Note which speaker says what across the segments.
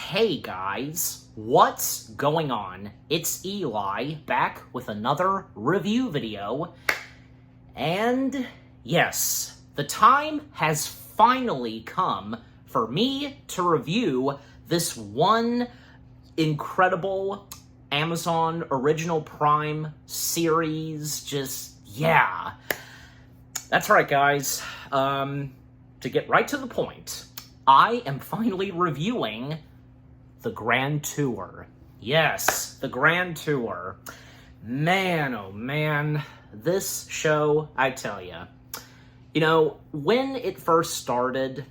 Speaker 1: Hey guys, what's going on? It's Eli, back with another review video. And yes, the time has finally come for me to review this one incredible Amazon Original Prime series. Yeah. That's right, guys. To get right to the point, I am finally reviewing The Grand Tour. Yes, The Grand Tour. Man, oh man, this show, I tell ya. When it first started,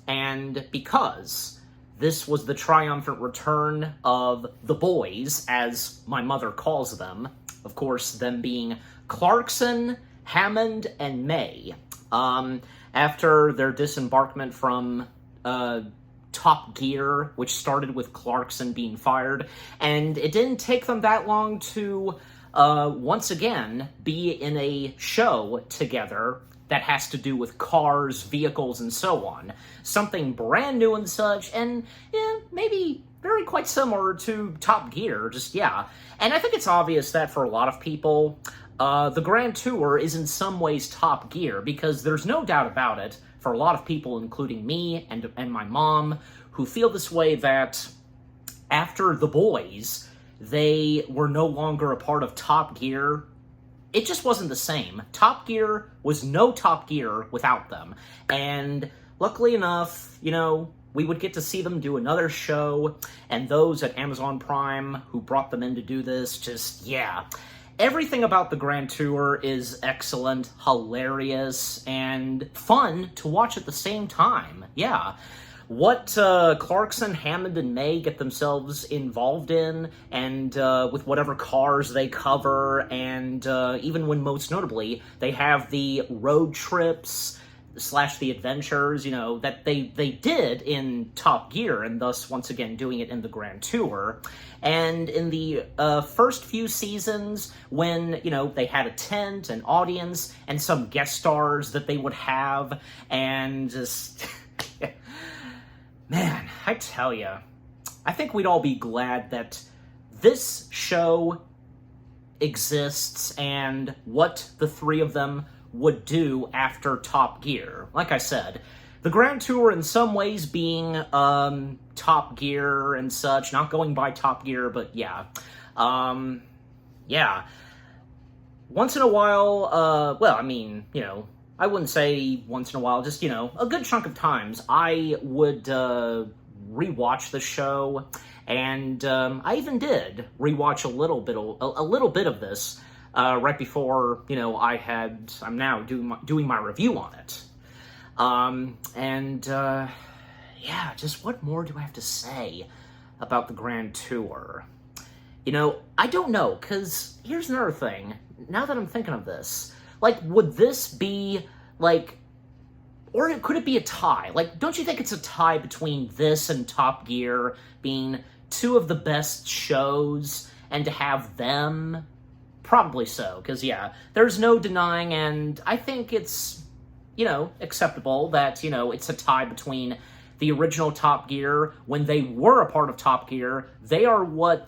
Speaker 1: and because this was the triumphant return of the boys, as my mother calls them, of course, them being Clarkson, Hammond, and May, after their disembarkment from Top Gear, which started with Clarkson being fired, and it didn't take them that long to once again be in a show together that has to do with cars, vehicles, and so on. Something brand new and such, and maybe very quite similar to Top Gear, And I think it's obvious that for a lot of people, The Grand Tour is in some ways Top Gear, because there's no doubt about it, for a lot of people, including me and my mom, who feel this way, that after The Boys, they were no longer a part of Top Gear. It just wasn't the same. Top Gear was no Top Gear without them. And luckily enough, we would get to see them do another show, and those at Amazon Prime who brought them in to do this, everything about The Grand Tour is excellent, hilarious, and fun to watch at the same time. What Clarkson, Hammond, and May get themselves involved in, and with whatever cars they cover, and even when most notably they have the road trips / the adventures, that they did in Top Gear, and thus once again doing it in The Grand Tour. And in the first few seasons, when, they had a tent, an audience, and some guest stars that they would have, and just... Man, I tell ya, I think we'd all be glad that this show exists and what the three of them would do after Top Gear. Like I said, The Grand Tour in some ways being Top Gear and such, not going by Top Gear, but once in a while, I wouldn't say once in a while, just, a good chunk of times, I would rewatch the show, and I even did rewatch a little bit of this right before, I'm now doing my review on it. Just what more do I have to say about The Grand Tour? I don't know, because here's another thing, now that I'm thinking of this. Would this be, or could it be a tie? Don't you think it's a tie between this and Top Gear being two of the best shows, and to have them? Probably so, because, there's no denying, and I think it's, acceptable that, it's a tie between the original Top Gear, when they were a part of Top Gear. They are what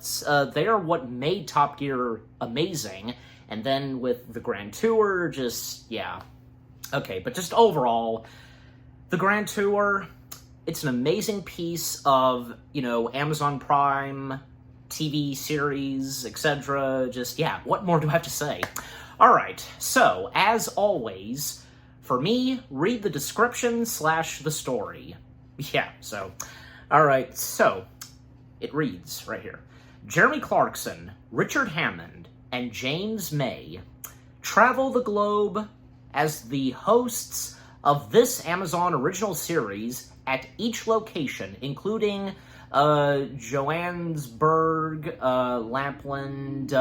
Speaker 1: made Top Gear amazing. And then with The Grand Tour, Okay, but just overall, The Grand Tour, it's an amazing piece of, Amazon Prime, TV series, etc. What more do I have to say? Alright, so, as always, for me, read the description / the story. Alright, so, it reads right here. Jeremy Clarkson, Richard Hammond, and James May travel the globe as the hosts of this Amazon original series at each location, including Johannesburg, Lapland,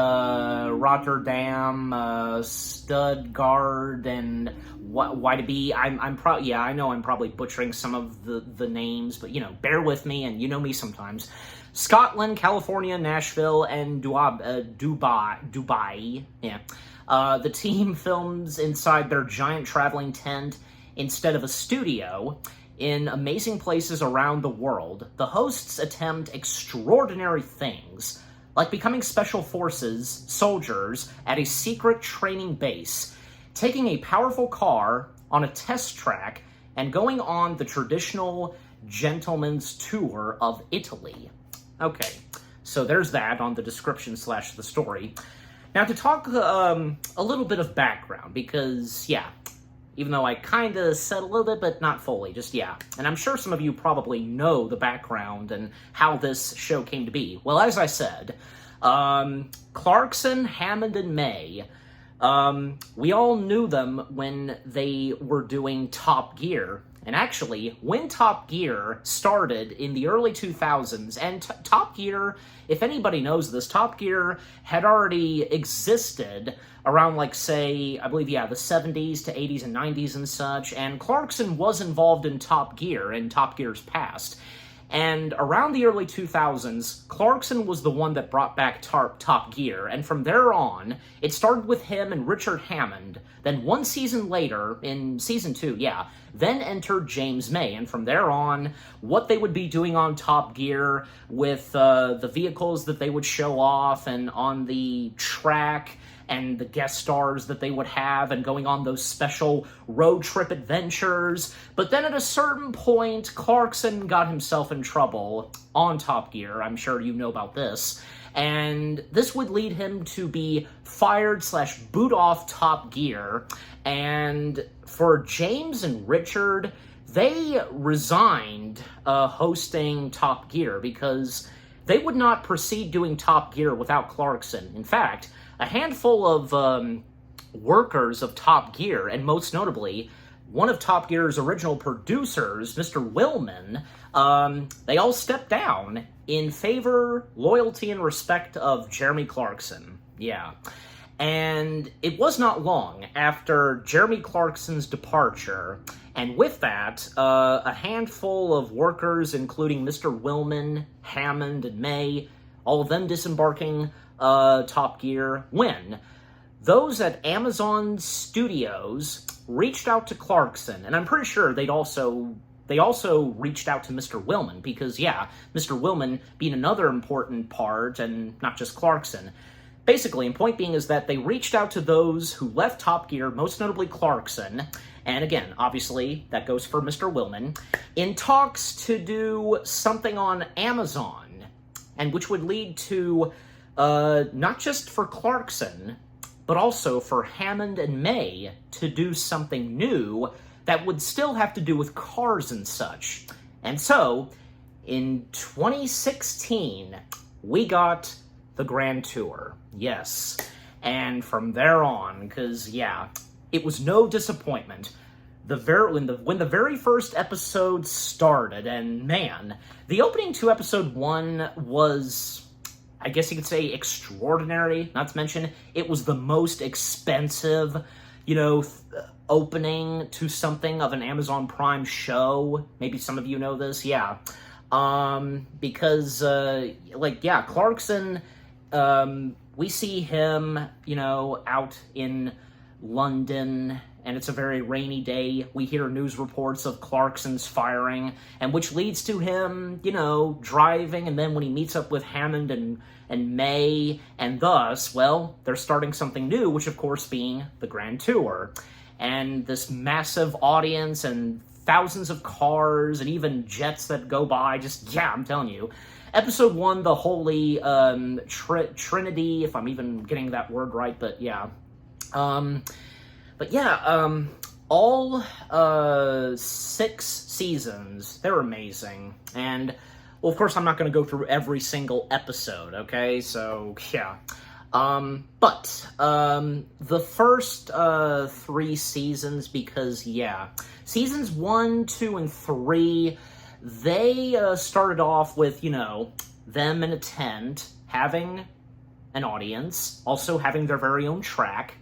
Speaker 1: Rotterdam, Stuttgart, and Wydeby. I know I'm probably butchering some of the names, but bear with me, and me sometimes. Scotland, California, Nashville, and Dubai. The team films inside their giant traveling tent instead of a studio, in amazing places around the world, the hosts attempt extraordinary things, like becoming special forces soldiers at a secret training base, taking a powerful car on a test track, and going on the traditional gentleman's tour of Italy. Okay, so there's that on the description / the story. Now to talk a little bit of background, because, yeah, even though I kind of said a little bit, but not fully, just, yeah. And I'm sure some of you probably know the background and how this show came to be. Well, as I said, Clarkson, Hammond, and May, we all knew them when they were doing Top Gear. And actually, when Top Gear started in the early 2000s, and Top Gear, if anybody knows this, Top Gear had already existed around, like, say, I believe, yeah, the 70s to 80s and 90s and such, and Clarkson was involved in Top Gear's past. And around the early 2000s, Clarkson was the one that brought back Top Gear, and from there on, it started with him and Richard Hammond. Then one season later, in season 2, yeah, then entered James May, and from there on, what they would be doing on Top Gear with the vehicles that they would show off and on the track, and the guest stars that they would have, and going on those special road trip adventures. But then at a certain point, Clarkson got himself in trouble on Top Gear. I'm sure you know about this. And this would lead him to be fired / boot off Top Gear. And for James and Richard, they resigned hosting Top Gear because they would not proceed doing Top Gear without Clarkson. In fact, a handful of workers of Top Gear, and most notably, one of Top Gear's original producers, Mr. Willman, they all stepped down in favor, loyalty, and respect of Jeremy Clarkson. Yeah. And it was not long after Jeremy Clarkson's departure, and with that, a handful of workers, including Mr. Willman, Hammond, and May, all of them disembarking Top Gear, when those at Amazon Studios reached out to Clarkson, and I'm pretty sure they also reached out to Mr. Willman, because, yeah, Mr. Willman being another important part, and not just Clarkson. Basically, and point being is that they reached out to those who left Top Gear, most notably Clarkson, and again, obviously, that goes for Mr. Willman, in talks to do something on Amazon, and which would lead to not just for Clarkson, but also for Hammond and May to do something new that would still have to do with cars and such. And so, in 2016, we got the Grand Tour. Yes. And from there on, because, yeah, it was no disappointment. When the very first episode started, and man, the opening to episode 1 was, I guess you could say, extraordinary. Not to mention, it was the most expensive, opening to something of an Amazon Prime show. Maybe some of you know this, yeah. Because, Clarkson, we see him, out in London, and it's a very rainy day. We hear news reports of Clarkson's firing, and which leads to him, driving, and then when he meets up with Hammond and May, and thus, well, they're starting something new, which of course being the Grand Tour. And this massive audience, and thousands of cars, and even jets that go by, I'm telling you. Episode 1, the Holy Trinity, if I'm even getting that word right, but yeah. All 6 seasons, they're amazing. And, well, of course, I'm not going to go through every single episode, okay? So, yeah. The first 3 seasons, because, yeah, seasons 1, 2, and 3, they started off with, them in a tent, having an audience, also having their very own track,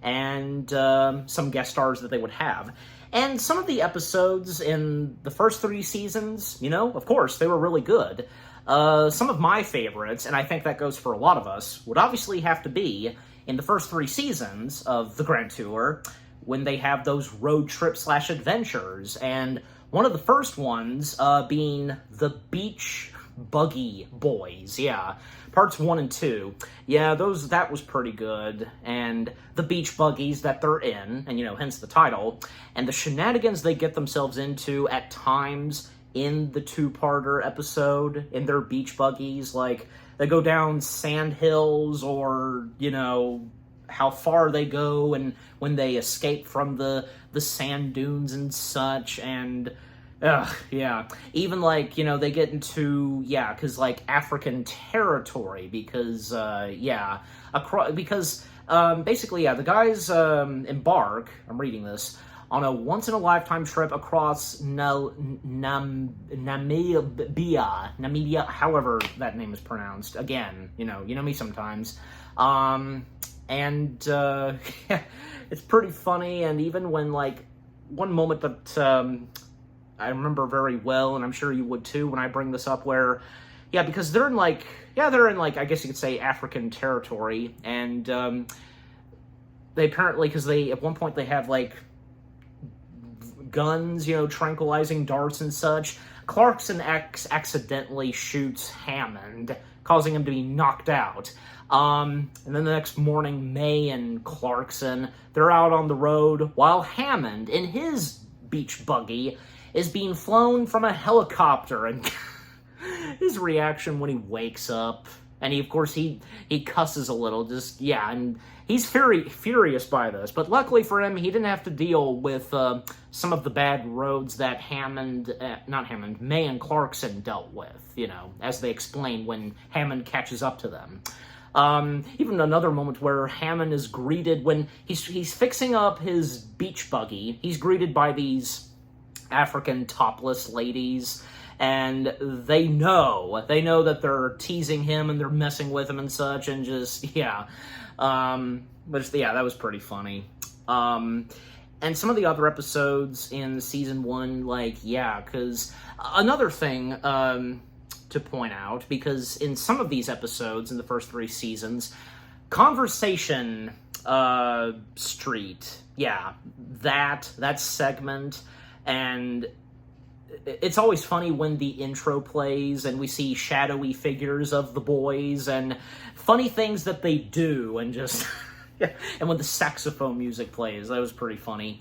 Speaker 1: and some guest stars that they would have. And some of the episodes in the first 3 seasons, of course, they were really good. Some of my favorites, and I think that goes for a lot of us, would obviously have to be in the first 3 seasons of the Grand Tour, when they have those road trip / adventures, and One of the first ones being the Beach Buggy Boys, yeah. Parts 1 and 2. Yeah, that was pretty good. And the beach buggies that they're in, and, hence the title, and the shenanigans they get themselves into at times in the two-parter episode, in their beach buggies, like, they go down sand hills, or, how far they go, and when they escape from the sand dunes and such, and... yeah. Even, they get into, because, African territory, because, basically, the guys embark, I'm reading this, on a once-in-a-lifetime trip across Namibia, however that name is pronounced. Again, you know me sometimes. It's pretty funny, and even when, one moment that, I remember very well, and I'm sure you would too when I bring this up, where, because they're in, I guess you could say African territory, and, they apparently, because at one point they have, guns, tranquilizing darts and such. Clarkson accidentally shoots Hammond, causing him to be knocked out. And then the next morning, May and Clarkson, they're out on the road, while Hammond, in his beach buggy, is being flown from a helicopter, and his reaction when he wakes up, and he cusses a little, and he's furious by this, but luckily for him, he didn't have to deal with some of the bad roads that May and Clarkson dealt with, as they explain when Hammond catches up to them. Even another moment where Hammond is greeted when he's fixing up his beach buggy, he's greeted by these African topless ladies, and they know that they're teasing him and they're messing with him and such, and that was pretty funny. And some of the other episodes in season 1, because another thing to point out, because in some of these episodes in the first 3 seasons, Conversation Street, that segment. And it's always funny when the intro plays and we see shadowy figures of the boys and funny things that they do, and just and when the saxophone music plays, that was pretty funny.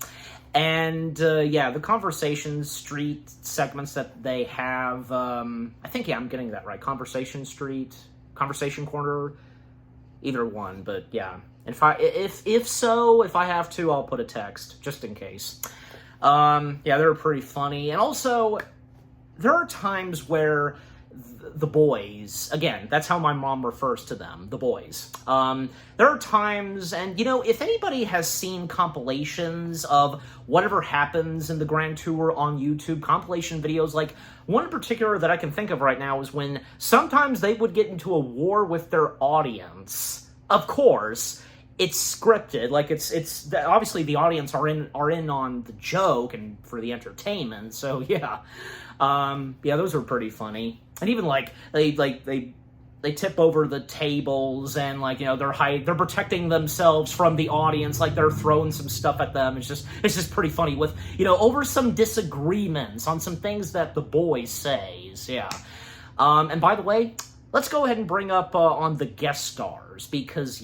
Speaker 1: And the Conversation Street segments that they have, I think I'm getting that right. Conversation Street, Conversation Corner, either one, but yeah. And if I have to, I'll put a text just in case. They're pretty funny. And also, there are times where the boys, again, that's how my mom refers to them, the boys. There are times, and, if anybody has seen compilations of whatever happens in the Grand Tour on YouTube, compilation videos, one in particular that I can think of right now is when sometimes they would get into a war with their audience. Of course, it's scripted, it's obviously the audience are in on the joke and for the entertainment. So those are pretty funny. And even they tip over the tables, and they're protecting themselves from the audience, they're throwing some stuff at them. It's just pretty funny with over some disagreements on some things that the boys says. And by the way, let's go ahead and bring up on the guest stars, because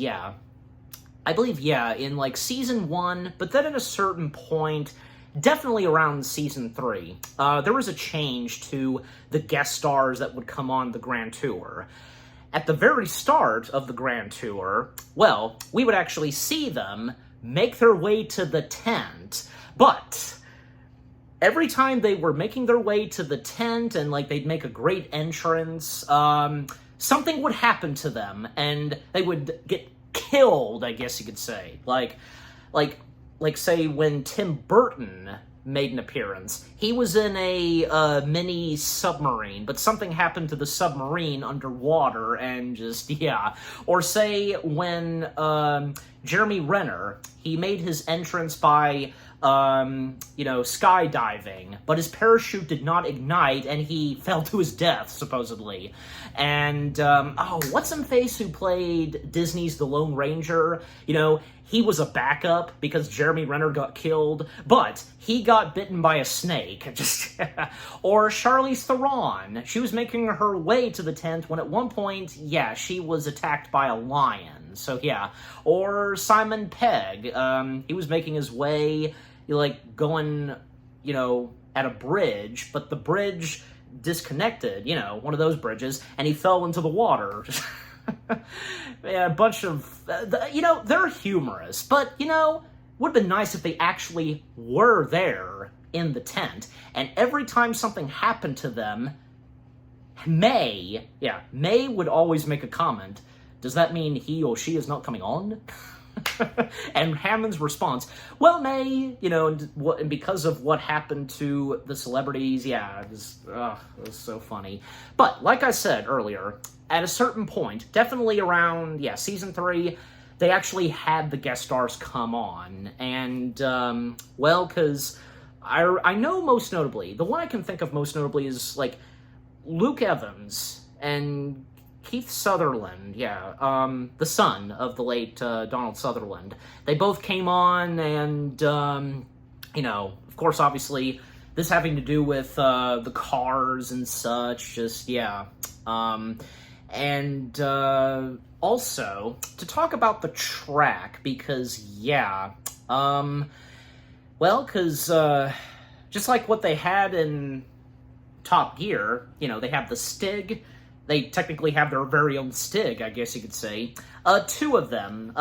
Speaker 1: I believe, in season 1, but then at a certain point, definitely around season 3, there was a change to the guest stars that would come on the Grand Tour. At the very start of the Grand Tour, we would actually see them make their way to the tent, but every time they were making their way to the tent and they'd make a great entrance, something would happen to them, and they would get killed, I guess you could say. Say when Tim Burton made an appearance, he was in a mini submarine, but something happened to the submarine underwater, and or say when Jeremy Renner, he made his entrance by skydiving, but his parachute did not ignite, and he fell to his death, supposedly. And, what's-him-face who played Disney's The Lone Ranger? he was a backup because Jeremy Renner got killed, but he got bitten by a snake. Just or Charlize Theron. She was making her way to the tent when at one point, yeah, she was attacked by a lion. So yeah. Or Simon Pegg. He was making his way, like, going, you know, at a bridge, but the bridge disconnected, you know, one of those bridges, and he fell into the water. Yeah, a bunch of, you know, they're humorous, but, you know, would have been nice if they actually were there in the tent, and every time something happened to them, May would always make a comment, does that mean he or she is not coming on? And Hammond's response, well, May, you know, and because of what happened to the celebrities, yeah, it was so funny. But, like I said earlier, at a certain point, definitely around, yeah, season 3, they actually had the guest stars come on, and, well, because I know most notably, the one I can think of most notably is, like, Luke Evans and Keith Sutherland, yeah, the son of the late Donald Sutherland. They both came on, and, you know, of course, obviously, this having to do with the cars and such, just, yeah. And also, to talk about the track, because, yeah, well, because just like what they had in Top Gear, you know, they have the Stig. They technically have their very own Stig, I guess you could say. 2 of them.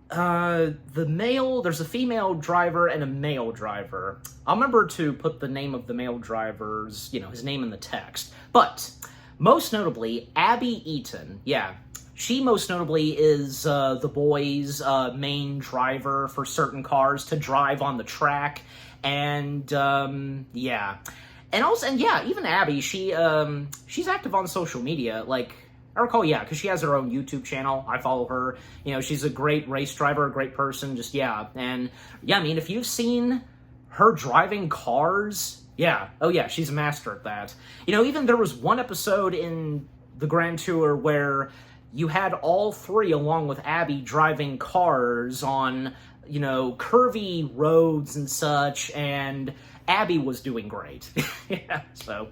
Speaker 1: There's a female driver and a male driver. I'll remember to put the name of the male driver's, you know, his name in the text. But, most notably, Abby Eaton, yeah. She most notably is the boys' main driver for certain cars to drive on the track. And, yeah. And also, and yeah, even Abby, she's active on social media, like, I recall, yeah, because she has her own YouTube channel, I follow her, you know, she's a great race driver, a great person, just, yeah, and, yeah, I mean, if you've seen her driving cars, yeah, oh yeah, she's a master at that. You know, even there was one episode in the Grand Tour where you had all 3, along with Abby, driving cars on, you know, curvy roads and such, and Abby was doing great. Yeah, so,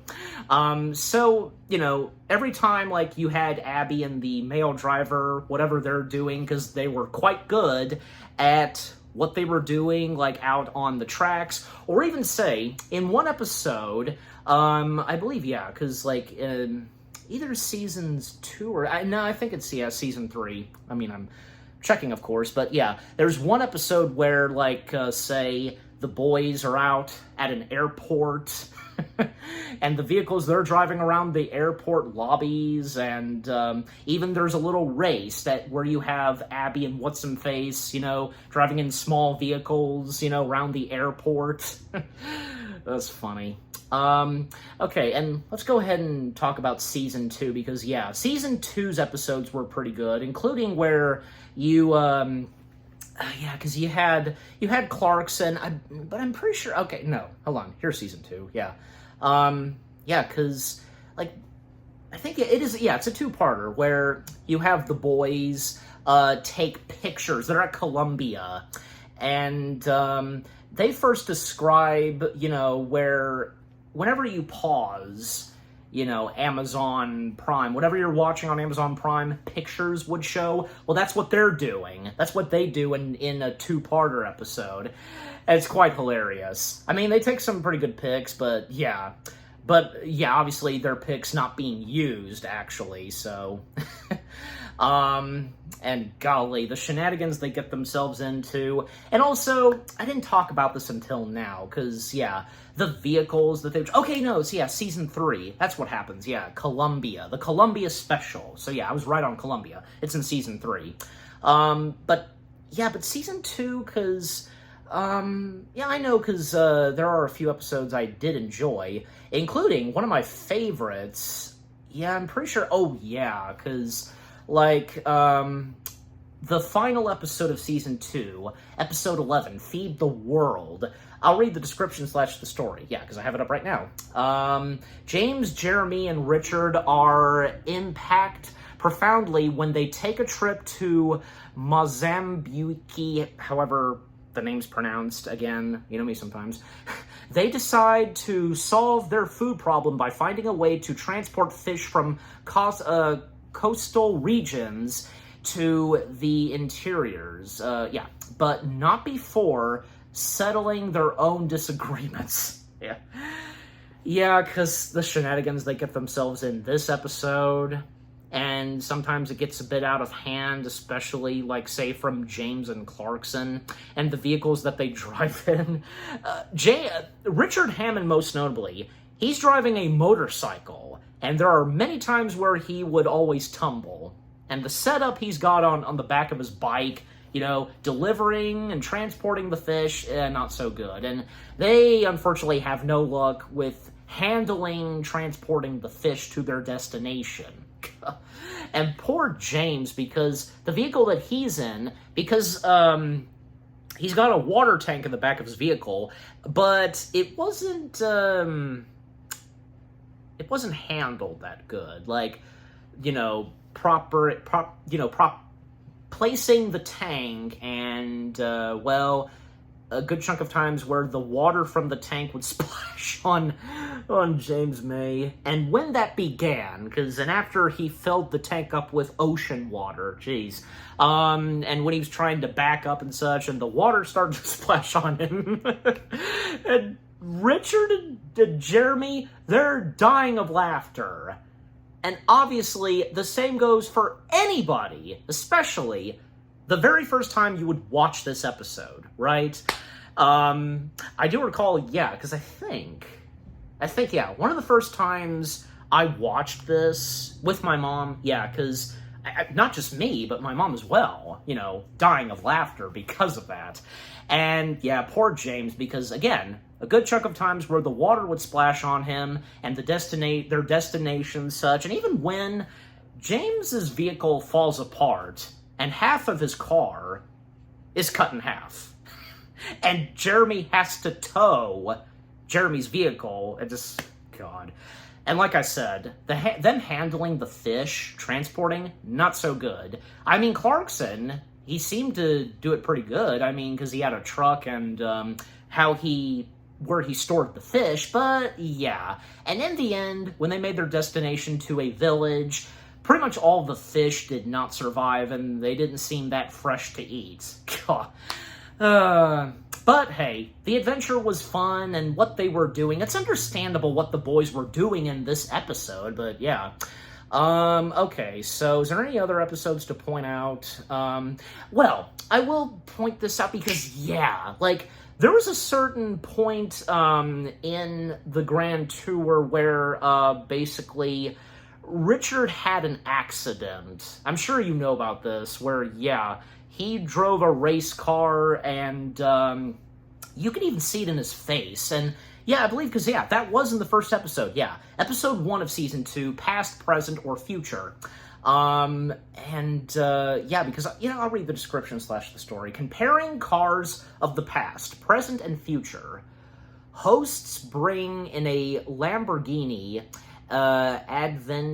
Speaker 1: you know, every time, like, you had Abby and the male driver, whatever they're doing, because they were quite good at what they were doing, like, out on the tracks, or even, say, in one episode, I believe, yeah, because, like, either seasons 2 or, no, I think it's, yeah, season 3. I mean, I'm checking, of course, but, yeah, there's one episode where, like, say, the boys are out at an airport, and the vehicles they're driving around the airport lobbies, and even there's a little race where you have Abby and What's-Face, you know, driving in small vehicles, you know, around the airport. That's funny. Okay, and let's go ahead and talk about Season 2, because, yeah, Season 2's episodes were pretty good, including where you, yeah, because you had Clarkson, but I'm pretty sure, okay, no, hold on, here's Season 2, yeah. Yeah, because, like, I think it is, yeah, it's a 2-parter, where you have the boys, take pictures, they're at Columbia, and, they first describe, you know, where, whenever you pause, you know, Amazon Prime, whatever you're watching on Amazon Prime, pictures would show. Well, that's what they're doing. That's what they do in a 2-parter episode. And it's quite hilarious. I mean, they take some pretty good pics, but yeah. But yeah, obviously their pics not being used, actually, so... and golly, the shenanigans they get themselves into. And also, I didn't talk about this until now, because, yeah, the vehicles that they... Okay, no, so yeah, Season 3, that's what happens, yeah, Columbia, the Columbia Special. So yeah, I was right on Columbia. It's in Season 3. But, yeah, but Season 2, because... yeah, I know, because, there are a few episodes I did enjoy, including one of my favorites. Yeah, I'm pretty sure... Oh, yeah, because... Like, the final episode of Season 2, Episode 11, Feed the World. I'll read the description / the story. Yeah, because I have it up right now. James, Jeremy, and Richard are Impact profoundly when they take a trip to Mozambique, however the name's pronounced, again, you know me sometimes. They decide to solve their food problem by finding a way to transport fish from coastal regions to the interiors. But not before settling their own disagreements. Yeah, because the shenanigans they get themselves in this episode, and sometimes it gets a bit out of hand, especially, like, say, from James and Clarkson, and the vehicles that they drive in. Richard Hammond, most notably, he's driving a motorcycle, and there are many times where he would always tumble. And the setup he's got on the back of his bike, you know, delivering and transporting the fish, not so good. And they, unfortunately, have no luck with transporting the fish to their destination. And poor James, because the vehicle that he's in, because he's got a water tank in the back of his vehicle, but it wasn't handled that good. Like, you know, placing the tank, and a good chunk of times where the water from the tank would splash on James May. And when that began, and after he filled the tank up with ocean water, and when he was trying to back up and such, and the water started to splash on him, and Richard and Jeremy, they're dying of laughter. And obviously, the same goes for anybody, especially the very first time you would watch this episode, right? I do recall, because I think, one of the first times I watched this with my mom, because not just me, but my mom as well, you know, dying of laughter because of that. And, poor James, because, again, a good chunk of times where the water would splash on him and their destination such, and even when James's vehicle falls apart and half of his car is cut in half, and Jeremy has to tow Jeremy's vehicle, God. And like I said, them handling the fish, transporting, not so good. I mean, Clarkson, he seemed to do it pretty good. I mean, because he had a truck and where he stored the fish, but And in the end, when they made their destination to a village, pretty much all the fish did not survive, and they didn't seem that fresh to eat. But hey, the adventure was fun, and what they were doing, it's understandable what the boys were doing in this episode, but okay, so is there any other episodes to point out? Well, I will point this out because, there was a certain point in the Grand Tour where basically Richard had an accident. I'm sure you know about this, where, he drove a race car, and you can even see it in his face. And I believe, because that was in the first episode. Episode 1 of Season 2, Past, Present, or Future. Because, I'll read the description / the story. Comparing cars of the past, present, and future. Hosts bring in a Lamborghini Aventador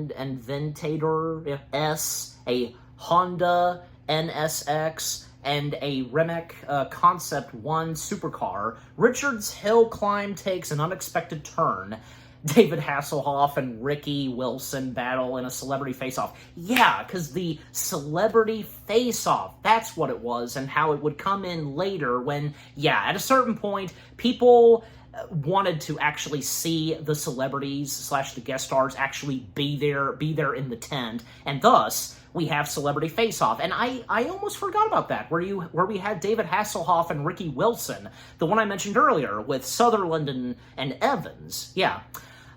Speaker 1: S, a Honda NSX, and a Rimac Concept 1 supercar. Richard's hill climb takes an unexpected turn. David Hasselhoff and Ricky Wilson battle in a celebrity face-off. Because the celebrity face-off, that's what it was, and how it would come in later when, at a certain point, people wanted to actually see the celebrities / the guest stars actually be there in the tent, and thus we have celebrity face-off. And I almost forgot about that, where we had David Hasselhoff and Ricky Wilson, the one I mentioned earlier with Sutherland and Evans.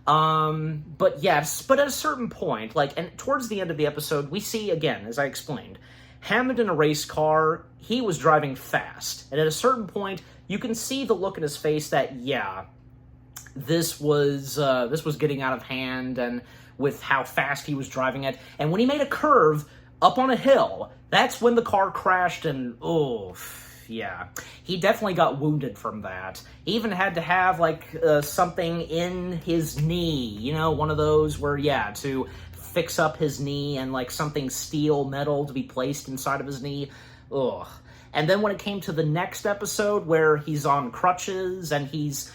Speaker 1: But at a certain point, and towards the end of the episode, we see again, as I explained, Hammond in a race car. He was driving fast, and at a certain point, you can see the look in his face that this was getting out of hand, and with how fast he was driving it. And when he made a curve up on a hill, that's when the car crashed, and he definitely got wounded from that. He even had to have something in his knee, one of those where to fix up his knee and, like, something steel metal to be placed inside of his knee. Ugh. And then when it came to the next episode where he's on crutches and he's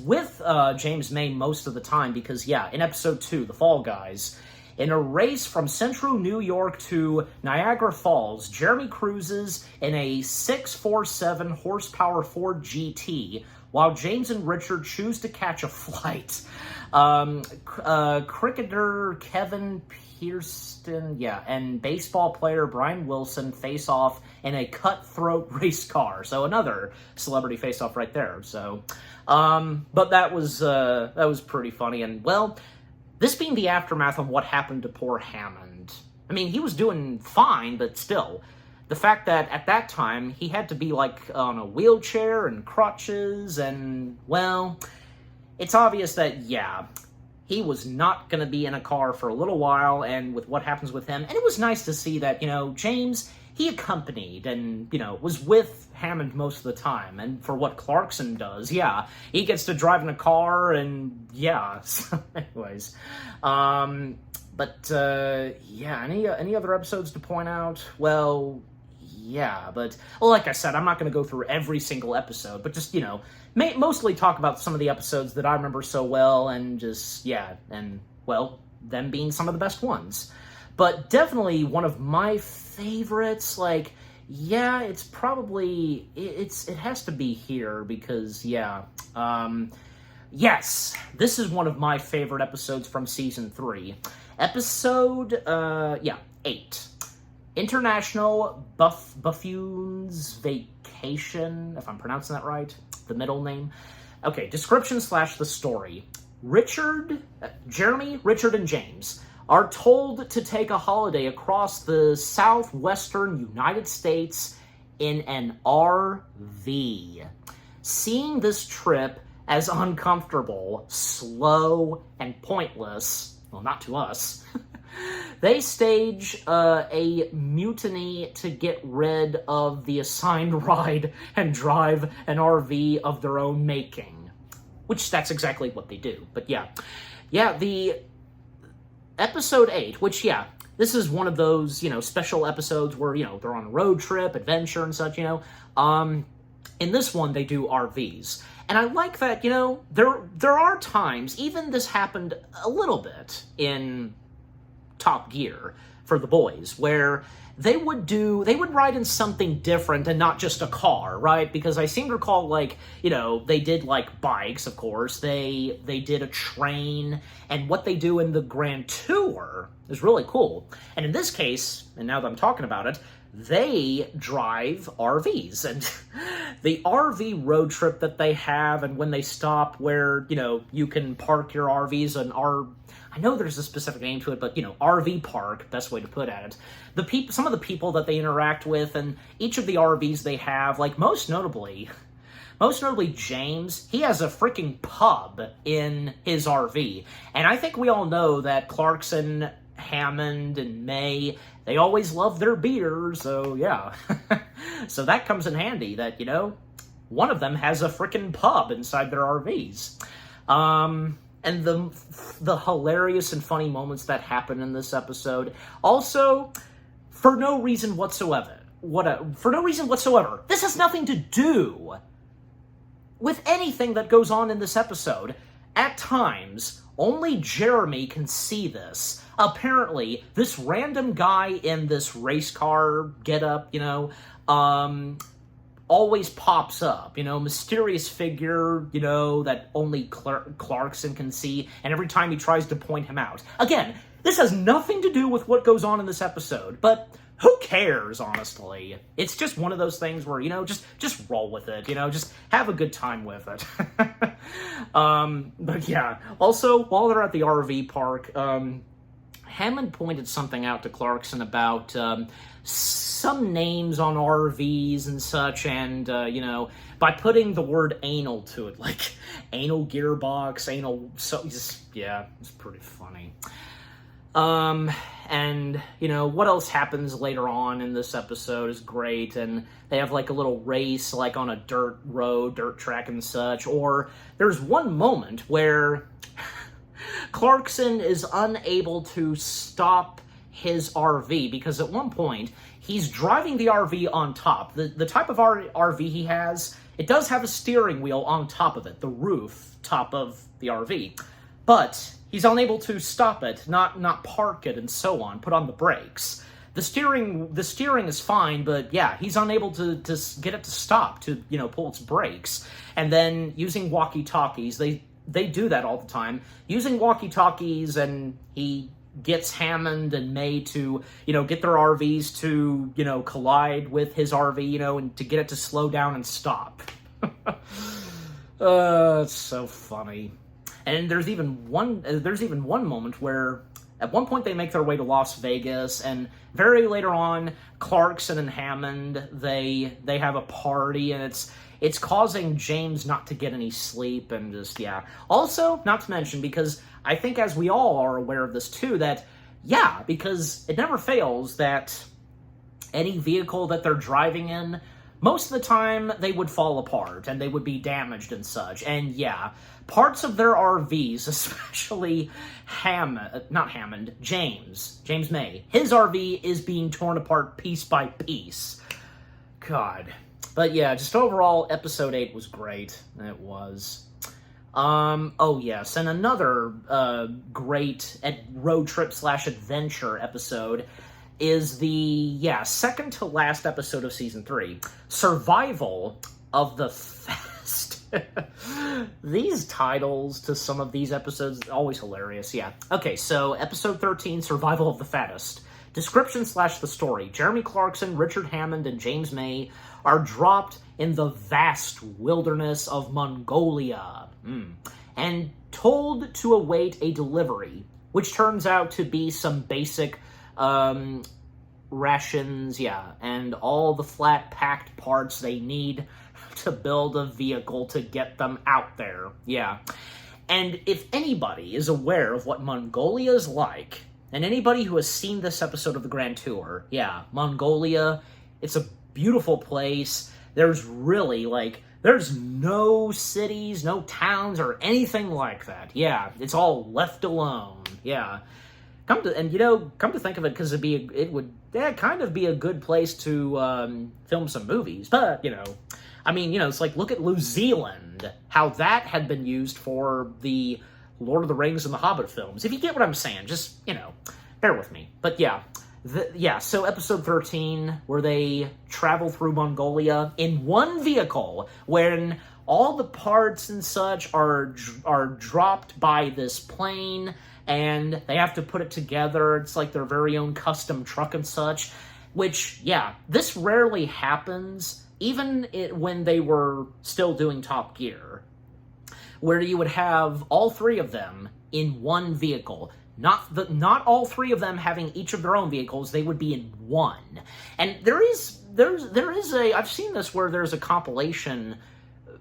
Speaker 1: with James May most of the time because, yeah, in episode 2, The Fall Guys, in a race from central New York to Niagara Falls, Jeremy cruises in a 647 horsepower Ford GT, while James and Richard choose to catch a flight. Cricketer Kevin Pearson, and baseball player Brian Wilson face off in a cutthroat race car. So another celebrity face-off right there. So, but that was pretty funny. And, well, this being the aftermath of what happened to poor Hammond. I mean, he was doing fine, but still. The fact that at that time he had to be, like, on a wheelchair and crutches and, well, it's obvious that, yeah, he was not going to be in a car for a little while, and with what happens with him. And it was nice to see that, James, he accompanied and, was with Hammond most of the time. And for what Clarkson does, yeah, he gets to drive in a car and, yeah. So anyways, any other episodes to point out? Well, yeah, but, well, like I said, I'm not going to go through every single episode, but just, mostly talk about some of the episodes that I remember so well, and just, yeah, and, well, them being some of the best ones. But definitely one of my favorites, like, yeah, it's probably, it has to be here, because, yeah, yes, this is one of my favorite episodes from Season 3. Episode, 8. International Buffoon's Vacation, if I'm pronouncing that right, the middle name. Okay, description / the story. Jeremy, Richard, and James are told to take a holiday across the southwestern United States in an RV. Seeing this trip as uncomfortable, slow, and pointless, well, not to us, they stage a mutiny to get rid of the assigned ride and drive an RV of their own making. Which, that's exactly what they do. But yeah. Yeah, the episode 8, which, yeah, this is one of those, special episodes where, they're on a road trip, adventure and such, in this one, they do RVs. And I like that, there are times, even this happened a little bit in Top Gear for the boys, where they would ride in something different and not just a car, right? Because I seem to recall, like, they did, like, bikes, of course, they did a train, and what they do in the Grand Tour is really cool. And in this case, and now that I'm talking about it, they drive RVs, and the RV road trip that they have, and when they stop where, you can park your RVs and I know there's a specific name to it, but, RV park, best way to put it. Some of the people that they interact with, and each of the RVs they have, like, most notably James, he has a freaking pub in his RV. And I think we all know that Clarkson, Hammond, and May, they always love their beer, so yeah. So that comes in handy that, one of them has a freaking pub inside their RVs. And the hilarious and funny moments that happen in this episode. Also, for no reason whatsoever, this has nothing to do with anything that goes on in this episode. At times, only Jeremy can see this. Apparently, this random guy in this race car getup, always pops up, mysterious figure, that only Clarkson can see, and every time he tries to point him out. Again, this has nothing to do with what goes on in this episode, but who cares, honestly? It's just one of those things where, just roll with it, just have a good time with it. But yeah, also, while they're at the RV park, Hammond pointed something out to Clarkson about, some names on RVs and such, and, by putting the word anal to it, like anal gearbox, anal, so, yeah, it's pretty funny. And, what else happens later on in this episode is great, and they have, like, a little race, like, on a dirt road, dirt track and such, or there's one moment where Clarkson is unable to stop his RV because at one point he's driving the RV on top. The type of RV he has, it does have a steering wheel on top of it, the roof top of the RV. But he's unable to stop it, not park it and so on, put on the brakes. The steering is fine, but yeah, he's unable to get it to stop, to, pull its brakes. And then using walkie-talkies, they do that all the time. Using walkie-talkies, and he gets Hammond and May to, get their RVs to, collide with his RV, and to get it to slow down and stop. It's so funny. And there's even one moment where at one point they make their way to Las Vegas, and very later on, Clarkson and Hammond, they have a party, and it's causing James not to get any sleep, and just, yeah. Also, not to mention, because I think as we all are aware of this too, that, yeah, because it never fails that any vehicle that they're driving in, most of the time they would fall apart and they would be damaged and such. And yeah, parts of their RVs, especially James May, his RV is being torn apart piece by piece. God. But yeah, just overall, episode 8 was great. It was. Oh yes, and another great road trip / adventure episode is the, second to last episode of Season 3, Survival of the Fattest. These titles to some of these episodes, always hilarious, yeah. Okay, so Episode 13, Survival of the Fattest. Description / the story. Jeremy Clarkson, Richard Hammond, and James May are dropped in the vast wilderness of Mongolia and told to await a delivery, which turns out to be some basic rations, and all the flat-packed parts they need to build a vehicle to get them out there, And if anybody is aware of what Mongolia is like, and anybody who has seen this episode of the Grand Tour, Mongolia, it's a beautiful place. There's really, there's no cities, no towns, or anything like that. It's all left alone, Come to think of it, because it would kind of be a good place to film some movies. But, it's like, look at New Zealand, how that had been used for the Lord of the Rings and the Hobbit films. If you get what I'm saying, just, bear with me. But so episode 13, where they travel through Mongolia in one vehicle, when all the parts and such are dropped by this plane, and they have to put it together. It's like their very own custom truck and such, which, this rarely happens, even when they were still doing Top Gear, where you would have all three of them in one vehicle. Not all three of them having each of their own vehicles, they would be in one. And there is I've seen this where there's a compilation,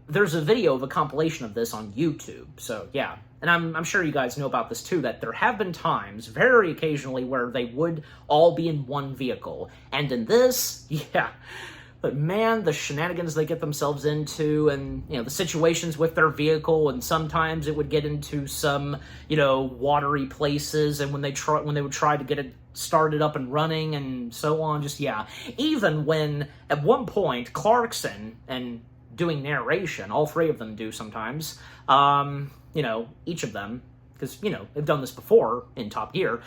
Speaker 1: there's a video of a compilation of this on YouTube, so and I'm sure you guys know about this too, that there have been times, very occasionally, where they would all be in one vehicle. And in this, but man, the shenanigans they get themselves into, and, the situations with their vehicle, and sometimes it would get into some, watery places, and when they would try to get it started up and running, and so on, even when, at one point, Clarkson, and doing narration, all three of them do sometimes, each of them, because, they've done this before in Top Gear,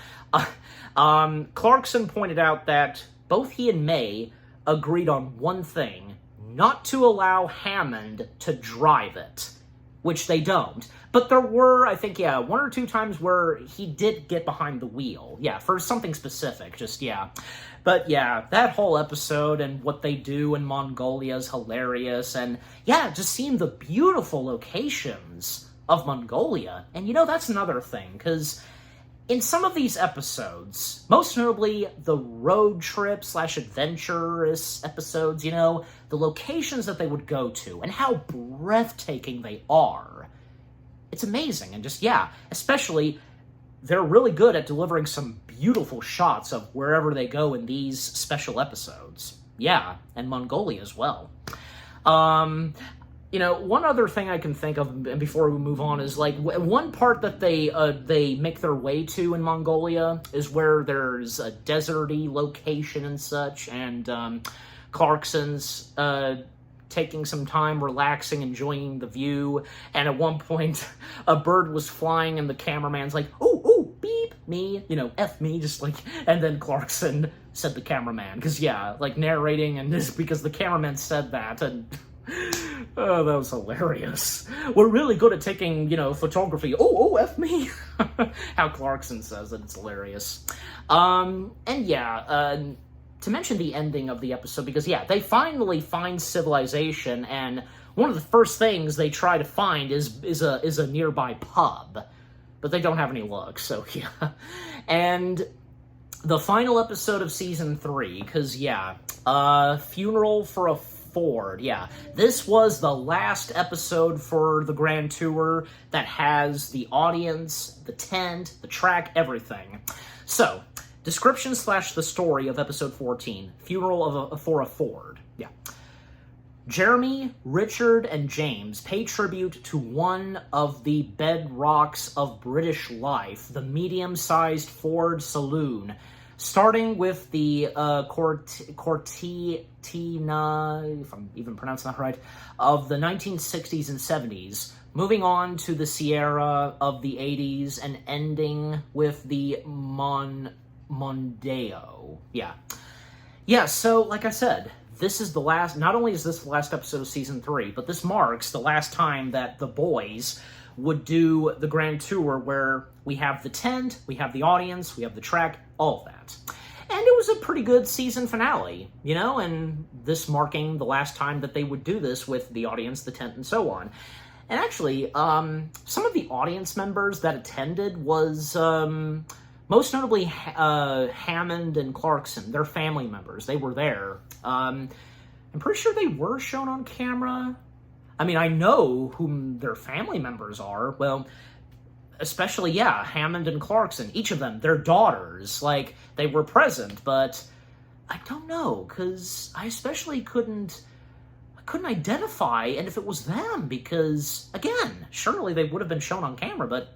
Speaker 1: Clarkson pointed out that both he and May agreed on one thing: not to allow Hammond to drive it, which they don't. But there were, I think, one or two times where he did get behind the wheel, for something specific, But that whole episode and what they do in Mongolia is hilarious, and just seeing the beautiful locations of Mongolia. And that's another thing, because in some of these episodes, most notably the road trip / adventurous episodes, the locations that they would go to and how breathtaking they are. It's amazing. And especially, they're really good at delivering some beautiful shots of wherever they go in these special episodes. And Mongolia as well. one other thing I can think of before we move on is, like, one part that they make their way to in Mongolia is where there's a deserty location and such, and Clarkson's taking some time, relaxing, enjoying the view, and at one point, a bird was flying, and the cameraman's like, ooh, beep, me, F me, just like, and then Clarkson said the cameraman, because, yeah, like, narrating, and this, because the cameraman said that, and... Oh, that was hilarious. We're really good at taking, photography. Oh, F me. How Clarkson says it, it's hilarious. And yeah, to mention the ending of the episode, because yeah, they finally find civilization, and one of the first things they try to find is a nearby pub, but they don't have any luck, so yeah. And the final episode of Season 3, because yeah, Funeral for a Ford, yeah. This was the last episode for the Grand Tour that has the audience, the tent, the track, everything. So, description / the story of episode 14, Funeral for a Ford, yeah. Jeremy, Richard, and James pay tribute to one of the bedrocks of British life, the medium-sized Ford Saloon, starting with the Cortina, if I'm even pronouncing that right, of the 1960s and 70s, moving on to the Sierra of the 80s, and ending with the Mondeo. Yeah. Yeah, so, like I said, this is the last, not only is this the last episode of Season 3, but this marks the last time that the boys would do the Grand Tour, where we have the tent, we have the audience, we have the track, all of that. And it was a pretty good season finale, and this marking the last time that they would do this with the audience, the tent, and so on. And actually, some of the audience members that attended was, most notably, Hammond and Clarkson, their family members. They were there. I'm pretty sure they were shown on camera. I mean, I know whom their family members are. Well, especially, yeah, Hammond and Clarkson. Each of them, their daughters. Like, they were present, but I don't know, because I especially couldn't identify and if it was them, because, again, surely they would have been shown on camera, but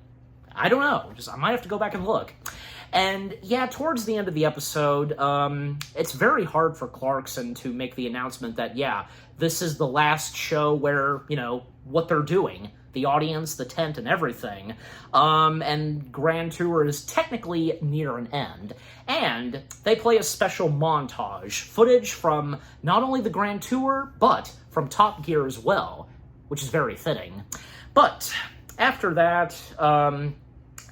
Speaker 1: I don't know. I might have to go back and look. And, yeah, towards the end of the episode, it's very hard for Clarkson to make the announcement that, yeah, this is the last show where, what they're doing. The audience, the tent, and everything. And Grand Tour is technically near an end. And they play a special montage, footage from not only the Grand Tour, but from Top Gear as well, which is very fitting. But after that,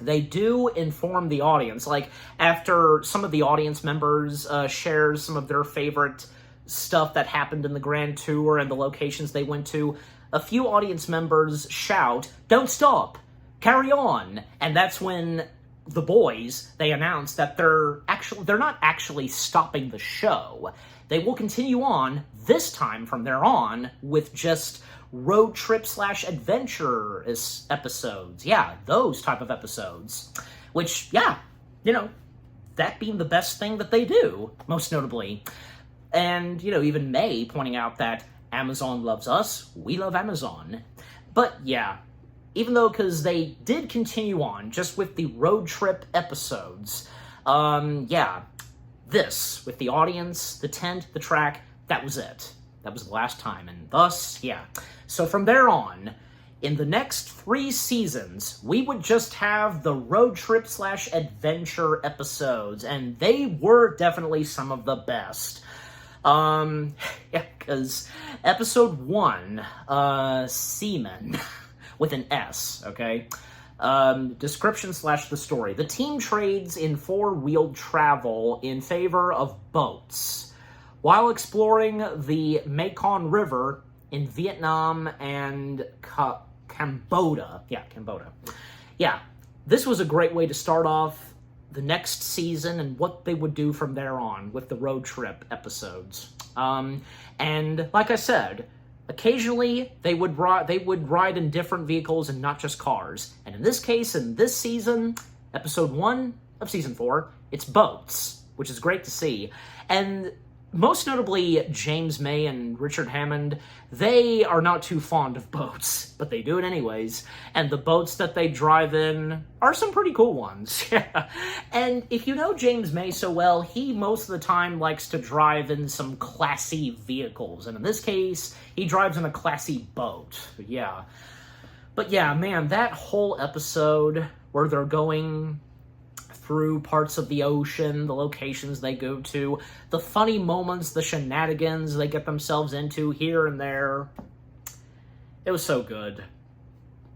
Speaker 1: they do inform the audience. Like, after some of the audience members share some of their favorite stuff that happened in the Grand Tour and the locations they went to, a few audience members shout, "Don't stop! Carry on!" And that's when the boys, they announce that they're not actually stopping the show. They will continue on, this time from there on, with just road trip / adventure episodes. Yeah, those type of episodes. Which, yeah, that being the best thing that they do, most notably. And, even May pointing out that Amazon loves us, we love Amazon. But, yeah, even though, because they did continue on, just with the road trip episodes, yeah, this, with the audience, the tent, the track, that was it. That was the last time, and thus, yeah. So from there on, in the next 3 seasons, we would just have the road trip / adventure episodes, and they were definitely some of the best. Yeah, because episode 1, Seaman, with an S, okay? Description / the story. The team trades in 4-wheeled travel in favor of boats. While exploring the Mekong River in Vietnam and Cambodia. Yeah, Cambodia. Yeah, this was a great way to start off the next season and what they would do from there on with the road trip episodes. And like I said, occasionally they would ride in different vehicles and not just cars. And in this case, in this season, episode 1 of season 4, it's boats, which is great to see. And most notably James May and Richard Hammond, they are not too fond of boats, but they do it anyways. And the boats that they drive in are some pretty cool ones. And if you know James May so well, he most of the time likes to drive in some classy vehicles. And in this case, he drives in a classy boat. But yeah, man, that whole episode where they're going through parts of the ocean, the locations they go to, the funny moments, the shenanigans they get themselves into here and there. It was so good.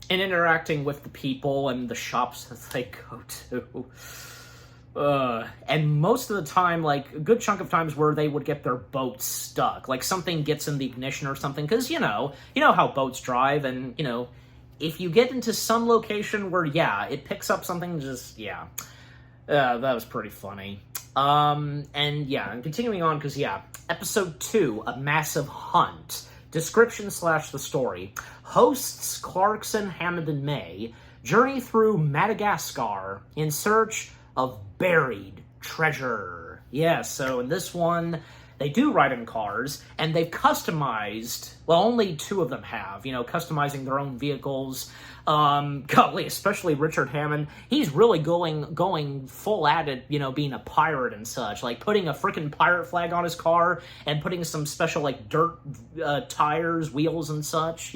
Speaker 1: And interacting with the people and the shops that they go to. And most of the time, like, a good chunk of times where they would get their boat stuck. Like, something gets in the ignition or something. Because, you know how boats drive, and, if you get into some location where, it picks up something, that was pretty funny. And continuing on, because, episode 2, A Massive Hunt. Description / the story. Hosts Clarkson, Hammond, and May journey through Madagascar in search of buried treasure. So in this one, they do ride in cars, and they've customized, well, only 2 of them have, customizing their own vehicles. Golly, especially Richard Hammond, he's really going full at it, being a pirate and such, like putting a freaking pirate flag on his car and putting some special, like, dirt tires, wheels and such,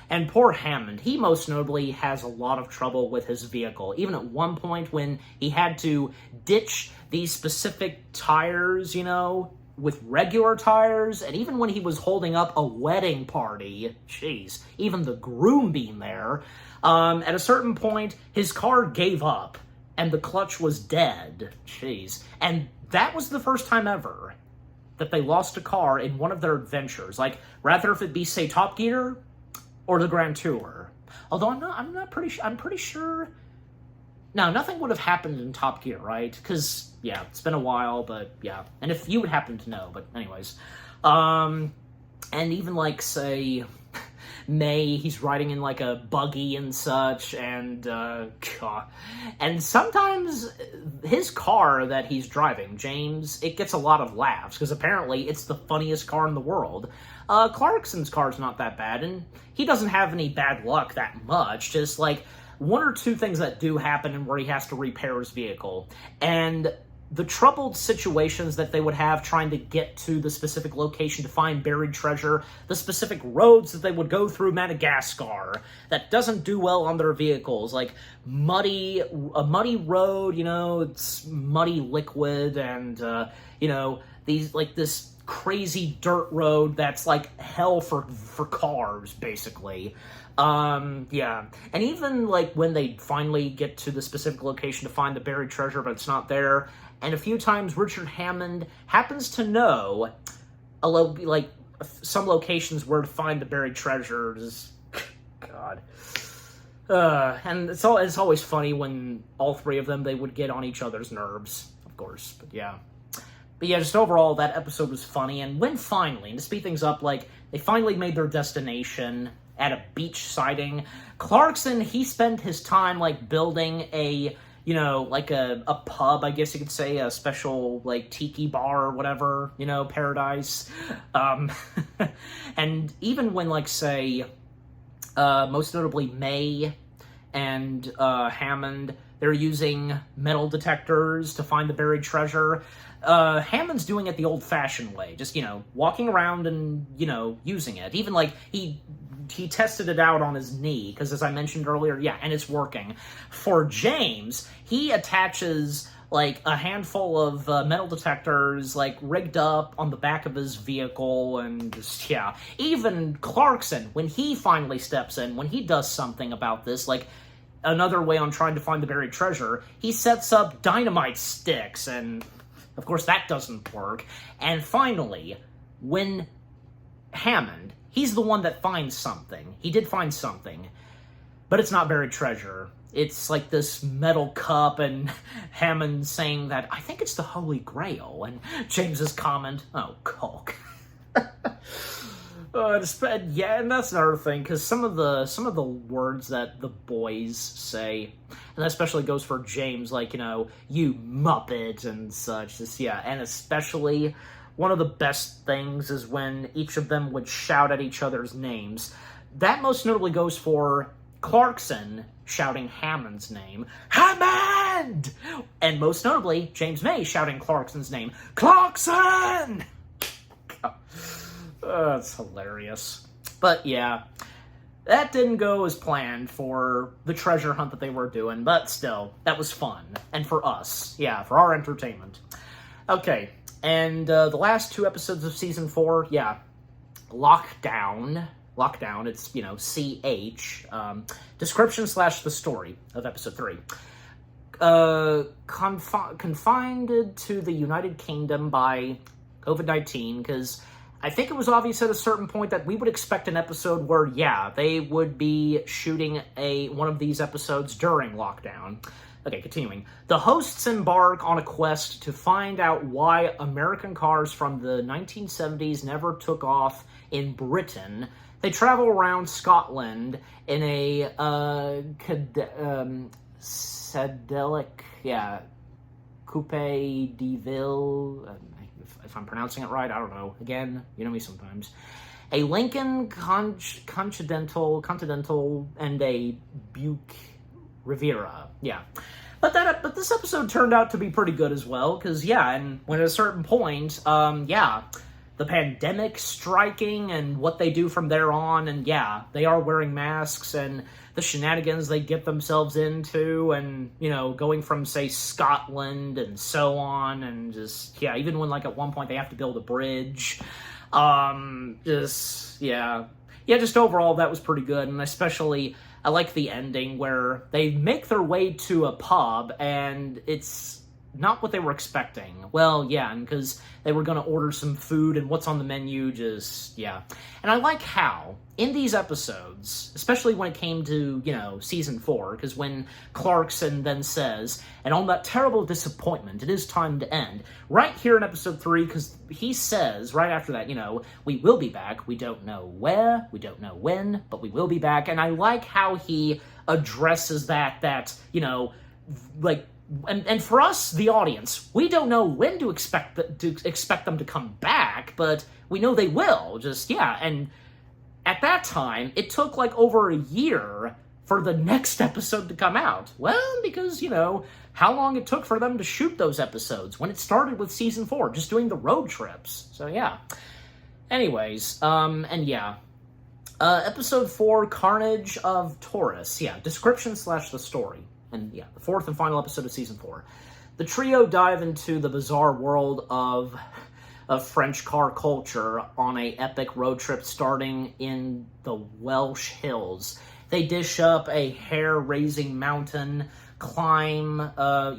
Speaker 1: And poor Hammond, he most notably has a lot of trouble with his vehicle. Even at one point when he had to ditch these specific tires, with regular tires, and even when he was holding up a wedding party, even the groom being there, at a certain point, his car gave up, and the clutch was dead. And that was the first time ever that they lost a car in one of their adventures. Like, rather if it be, say, Top Gear or the Grand Tour. Although I'm pretty sure. No, nothing would have happened in Top Gear, right? Because, it's been a while, but and if you would happen to know, but anyways. And even, like, say, May, he's riding in, like, a buggy and such, and sometimes his car that he's driving, James, it gets a lot of laughs, because apparently it's the funniest car in the world. Clarkson's car's not that bad, and he doesn't have any bad luck that much, just, like, 1 or 2 things that do happen and where he has to repair his vehicle. And the troubled situations that they would have trying to get to the specific location to find buried treasure, the specific roads that they would go through Madagascar that doesn't do well on their vehicles, like a muddy road, it's muddy liquid, and, these, like, this crazy dirt road that's like hell for cars, basically. And even, like, when they finally get to the specific location to find the buried treasure, but it's not there, and a few times Richard Hammond happens to know some locations where to find the buried treasures. God. And it's always funny when all 3 of them, they would get on each other's nerves, of course, but just overall, that episode was funny, and when finally, and to speed things up, like, they finally made their destination at a beach sighting, Clarkson, he spent his time, like, building a, like a pub, I guess you could say, a special, like, tiki bar or whatever, paradise. And even when, like, say, most notably May and Hammond, they're using metal detectors to find the buried treasure, Hammond's doing it the old-fashioned way, just, walking around and, using it. Even, like, he tested it out on his knee, because as I mentioned earlier, and it's working. For James, he attaches, like, a handful of metal detectors, like, rigged up on the back of his vehicle, and just, Even Clarkson, when he finally steps in, when he does something about this, like, another way on trying to find the buried treasure, he sets up dynamite sticks, and of course that doesn't work. And finally, when Hammond, he's the one that finds something. He did find something, but it's not buried treasure. It's like this metal cup, and Hammond saying that, I think it's the Holy Grail, and James's comment, oh, cock. And that's another thing, because some of the words that the boys say, And that especially goes for James, like, you Muppet and such. Just, yeah, and especially one of the best things is when each of them would shout at each other's names. That most notably goes for Clarkson shouting Hammond's name, Hammond! And most notably, James May shouting Clarkson's name, Clarkson! That's hilarious. But yeah, that didn't go as planned for the treasure hunt that they were doing, but still, that was fun. And for us, yeah, for our entertainment. Okay, and the last 2 episodes of Season 4, yeah, Lockdown, it's, CH, description / the story of Episode 3. Confined to the United Kingdom by COVID-19, because I think it was obvious at a certain point that we would expect an episode where, yeah, they would be shooting one of these episodes during lockdown. Okay, continuing. The hosts embark on a quest to find out why American cars from the 1970s never took off in Britain. They travel around Scotland in a Sedelic, Coupe de Ville, if I'm pronouncing it right, I don't know. Again, you know me sometimes. A Lincoln Continental, and a Buick Riviera. Yeah. But this episode turned out to be pretty good as well, because, yeah, and when at a certain point, the pandemic striking and what they do from there on, and yeah, they are wearing masks, and the shenanigans they get themselves into, and, going from, say, Scotland and so on, and just, yeah, even when, like, at one point they have to build a bridge, just overall, that was pretty good, and especially, I like the ending where they make their way to a pub, and it's not what they were expecting. Well, yeah, and because they were going to order some food, and what's on the menu, just, yeah. And I like how, in these episodes, especially when it came to, Season 4, because when Clarkson then says, and on that terrible disappointment, it is time to end, right here in Episode 3, because he says, right after that, we will be back, we don't know where, we don't know when, but we will be back, and I like how he addresses that, and for us, the audience, we don't know when to expect them to come back, but we know they will. Just, yeah, and at that time, it took like over a year for the next episode to come out. Well, because, how long it took for them to shoot those episodes when it started with Season 4, just doing the road trips. So, yeah. Anyways, and yeah. Episode 4, Carnage of Taurus. Yeah, description / the story. And yeah, the 4th and final episode of Season 4. The trio dive into the bizarre world of French car culture on a epic road trip starting in the Welsh Hills. They dish up a hair-raising mountain climb, bomb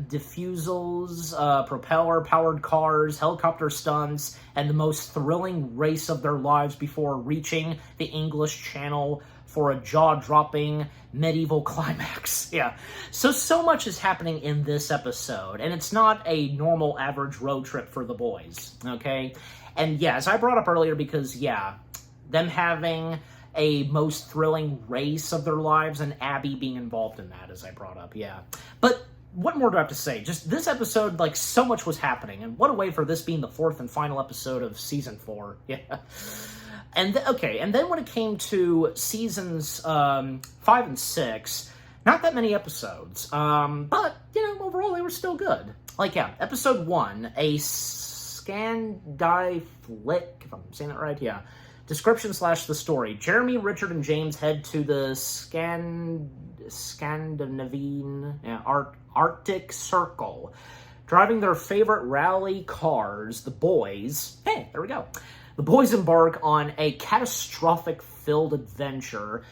Speaker 1: defusals, propeller-powered cars, helicopter stunts, and the most thrilling race of their lives before reaching the English Channel for a jaw-dropping medieval climax. Yeah. So much is happening in this episode, and it's not a normal average road trip for the boys, okay? And yeah, as I brought up earlier, because, yeah, them having a most thrilling race of their lives, and Abby being involved in that, as I brought up, yeah. But what more do I have to say? Just this episode, like, so much was happening, and what a way for this being the 4th and final episode of Season 4. Yeah. And then when it came to seasons 5 and 6, not that many episodes, but, overall they were still good. Like, yeah, Episode 1, a Scandiflick, if I'm saying that right, yeah, description / the story. Jeremy, Richard, and James head to the Scandinavian Arctic Circle, driving their favorite rally cars, the boys. Hey, there we go. The boys embark on a catastrophic-filled adventure,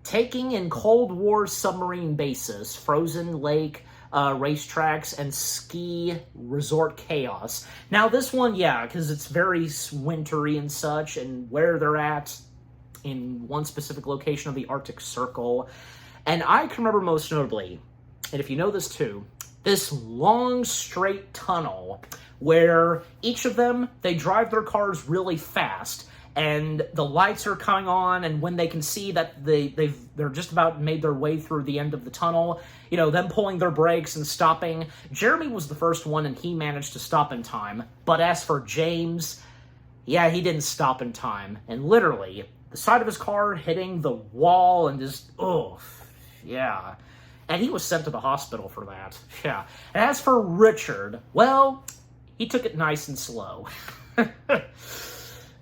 Speaker 1: taking in Cold War submarine bases, frozen lake racetracks, and ski resort chaos. Now, this one, yeah, because it's very wintry and such, and where they're at in one specific location of the Arctic Circle. And I can remember most notably, and if you know this too, this long, straight tunnel where each of them, they drive their cars really fast, and the lights are coming on, and when they can see that they're just about made their way through the end of the tunnel, you know, them pulling their brakes and stopping. Jeremy was the first one, and he managed to stop in time. But as for James, yeah, he didn't stop in time. And literally, the side of his car hitting the wall and just, oh, yeah. And he was sent to the hospital for that. Yeah. And as for Richard, well, he took it nice and slow.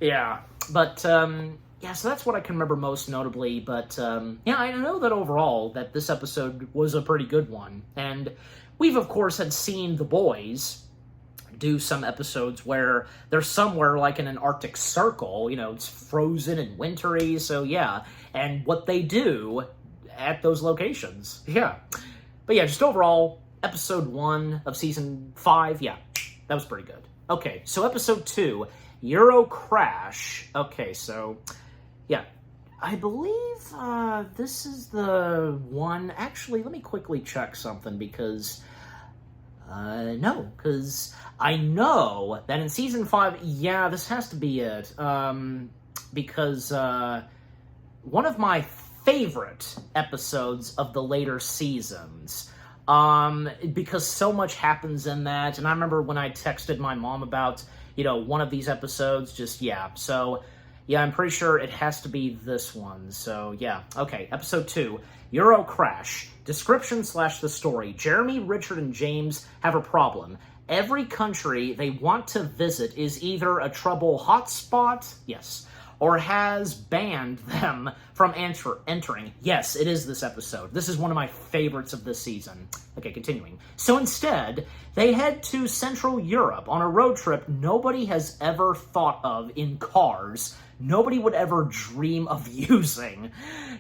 Speaker 1: Yeah. But, yeah, so that's what I can remember most notably. But, yeah, I know that overall that this episode was a pretty good one. And we've, of course, had seen The Boys do some episodes where they're somewhere like in an Arctic Circle, you know, it's frozen and wintry, so yeah. And what they do at those locations. Yeah. But yeah, just overall, episode 1 of season 5, yeah, that was pretty good. Okay, so episode 2, Euro Crash. Okay, so, yeah, I believe this is the one. Actually, let me quickly check something because, no, because I know that in season 5, yeah, this has to be it. Because one of my favorite episodes of the later seasons, because so much happens in that, and I remember when I texted my mom about, you know, one of these episodes, just, yeah, so, yeah, I'm pretty sure it has to be this one, so, yeah, okay, episode 2, Euro Crash, description / the story, Jeremy, Richard, and James have a problem. Every country they want to visit is either a trouble hotspot, yes, or has banned them from entering. Yes, it is this episode. This is one of my favorites of this season. Okay, continuing. So instead, they head to Central Europe on a road trip nobody has ever thought of in cars. Nobody would ever dream of using.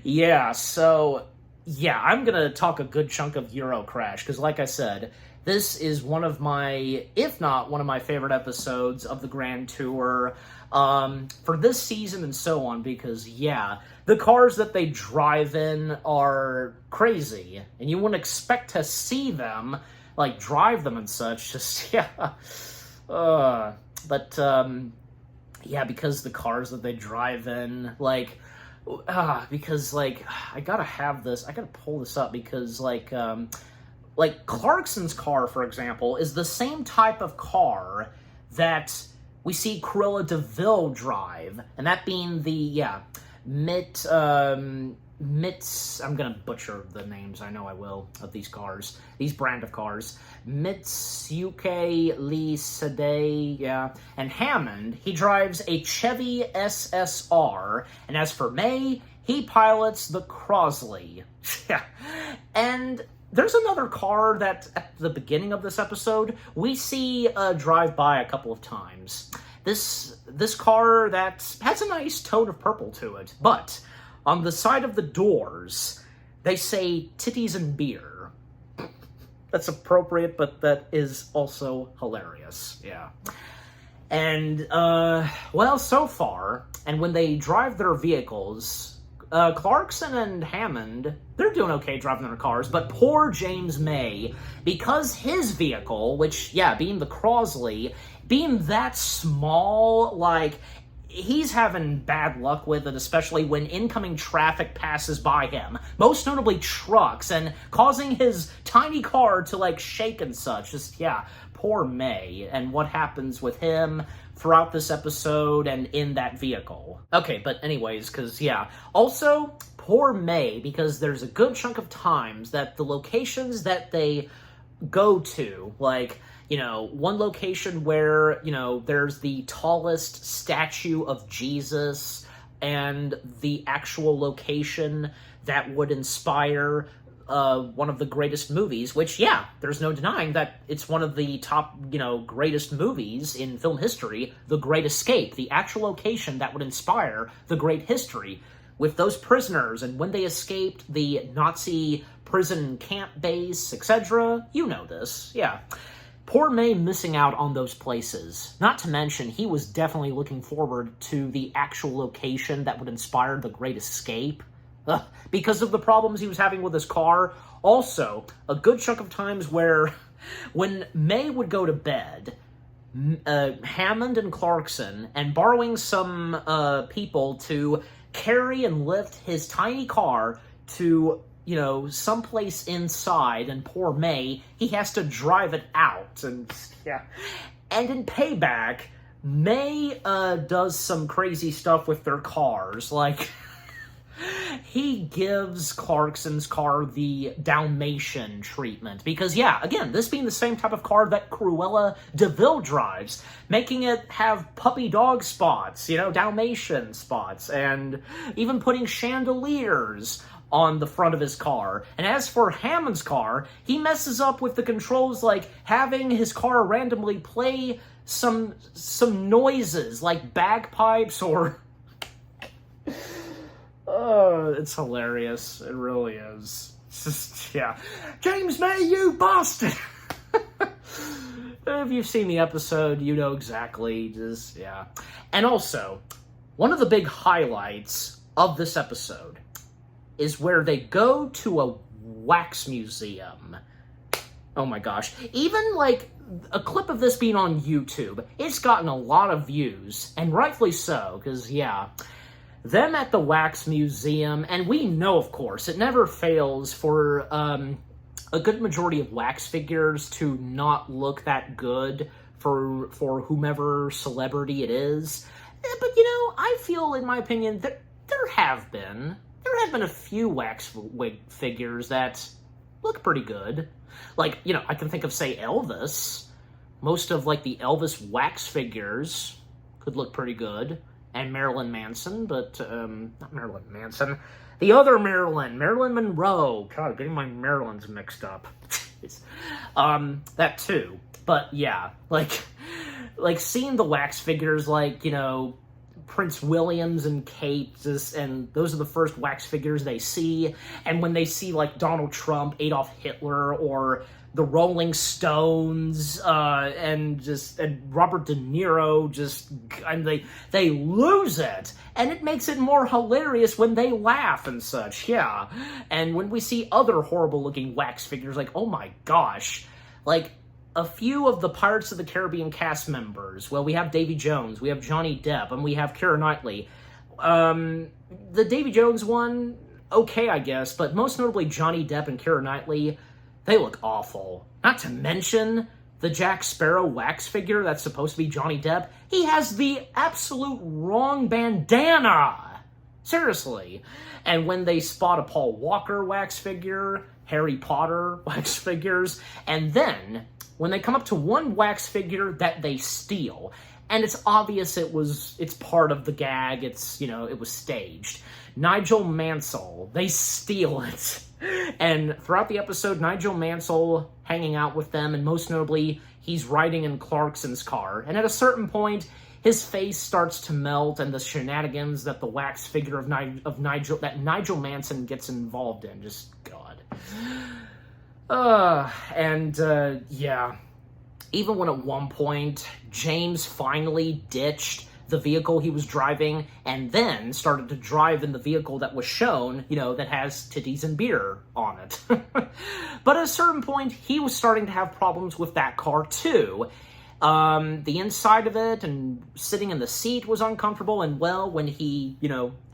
Speaker 1: Yeah, so, yeah, I'm gonna talk a good chunk of Euro Crash, because like I said, this is one of my, if not one of my favorite episodes of the Grand Tour for this season and so on, because, yeah, the cars that they drive in are crazy, and you wouldn't expect to see them, like, drive them and such, just, yeah. But, yeah, because the cars that they drive in, like, because, like, I gotta pull this up, because, like Clarkson's car, for example, is the same type of car that we see Cruella de Vil drive, and that being the, I'm gonna butcher the names, I know I will, of these cars, these brand of cars. Mitsuke Lee Sade, yeah. And Hammond, he drives a Chevy SSR, and as for May, he pilots the Crosley. Yeah. And there's another car that, at the beginning of this episode, we see drive by a couple of times. This car that has a nice tone of purple to it, but on the side of the doors, they say titties and beer. That's appropriate, but that is also hilarious, yeah. And, well, so far, and when they drive their vehicles, Clarkson and Hammond, they're doing okay driving their cars, but poor James May, because his vehicle, which, yeah, being the Crosley, being that small, like, he's having bad luck with it, especially when incoming traffic passes by him, most notably trucks, and causing his tiny car to, like, shake and such. Just, yeah, poor May, and what happens with him throughout this episode and in that vehicle. Okay, but anyways, because, yeah. Also, poor May, because there's a good chunk of times that the locations that they go to, like, you know, one location where, you know, there's the tallest statue of Jesus, and the actual location that would inspire one of the greatest movies, which, yeah, there's no denying that it's one of the top, you know, greatest movies in film history, The Great Escape, the actual location that would inspire the great history, with those prisoners, and when they escaped the Nazi prison camp base, etc. You know this, yeah. Poor May missing out on those places. Not to mention, he was definitely looking forward to the actual location that would inspire The Great Escape. Because of the problems he was having with his car. Also, a good chunk of times where when May would go to bed, Hammond and Clarkson and borrowing some people to carry and lift his tiny car to, someplace inside, and poor May, he has to drive it out. And, yeah. And in payback, May does some crazy stuff with their cars, like... He gives Clarkson's car the Dalmatian treatment. Because, yeah, again, this being the same type of car that Cruella de Vil drives, making it have puppy dog spots, Dalmatian spots, and even putting chandeliers on the front of his car. And as for Hammond's car, he messes up with the controls, like having his car randomly play some noises, like bagpipes or... Oh, it's hilarious. It really is. It's just, yeah. James May, you bastard! If you've seen the episode, you know exactly. Just, yeah. And also, one of the big highlights of this episode is where they go to a wax museum. Oh my gosh. Even, like, a clip of this being on YouTube, it's gotten a lot of views, and rightfully so, because, yeah... Them at the wax museum, and we know, of course, it never fails for a good majority of wax figures to not look that good for whomever celebrity it is. But, I feel, in my opinion, that there have been a few wax wig figures that look pretty good. Like, I can think of, say, Elvis. Most of, like, the Elvis wax figures could look pretty good. And Marilyn Manson, but, not Marilyn Manson. The other Marilyn Monroe. God, getting my Marilyns mixed up. That too. But, yeah, like seeing the wax figures, like, Prince Williams and Kate, and those are the first wax figures they see. And when they see, like, Donald Trump, Adolf Hitler, or the Rolling Stones, and Robert De Niro, and they lose it. And it makes it more hilarious when they laugh and such, yeah. And when we see other horrible-looking wax figures, like, oh my gosh. Like, a few of the Pirates of the Caribbean cast members, well, we have Davy Jones, we have Johnny Depp, and we have Keira Knightley. The Davy Jones one, okay, I guess, but most notably Johnny Depp and Keira Knightley, they look awful. Not to mention the Jack Sparrow wax figure that's supposed to be Johnny Depp. He has the absolute wrong bandana. Seriously. And when they spot a Paul Walker wax figure, Harry Potter wax figures, and then when they come up to one wax figure that they steal, and it's obvious it's part of the gag, it was staged. Nigel Mansell, they steal it. And throughout the episode, Nigel Mansell hanging out with them, and most notably, he's riding in Clarkson's car. And at a certain point, his face starts to melt, and the shenanigans that the wax figure of Nigel Manson gets involved in. Just, God. Yeah. Even when at one point, James finally ditched the vehicle he was driving, and then started to drive in the vehicle that was shown, that has titties and beer on it. But at a certain point, he was starting to have problems with that car too. The inside of it and sitting in the seat was uncomfortable, and well, when he,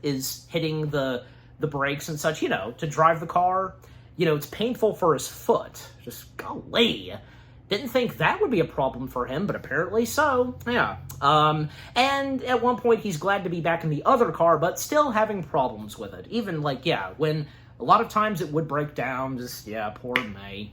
Speaker 1: is hitting the brakes and such, to drive the car, it's painful for his foot. Just, golly. Didn't think that would be a problem for him, but apparently so, yeah. And at one point, he's glad to be back in the other car, but still having problems with it. Even, when a lot of times it would break down, poor May.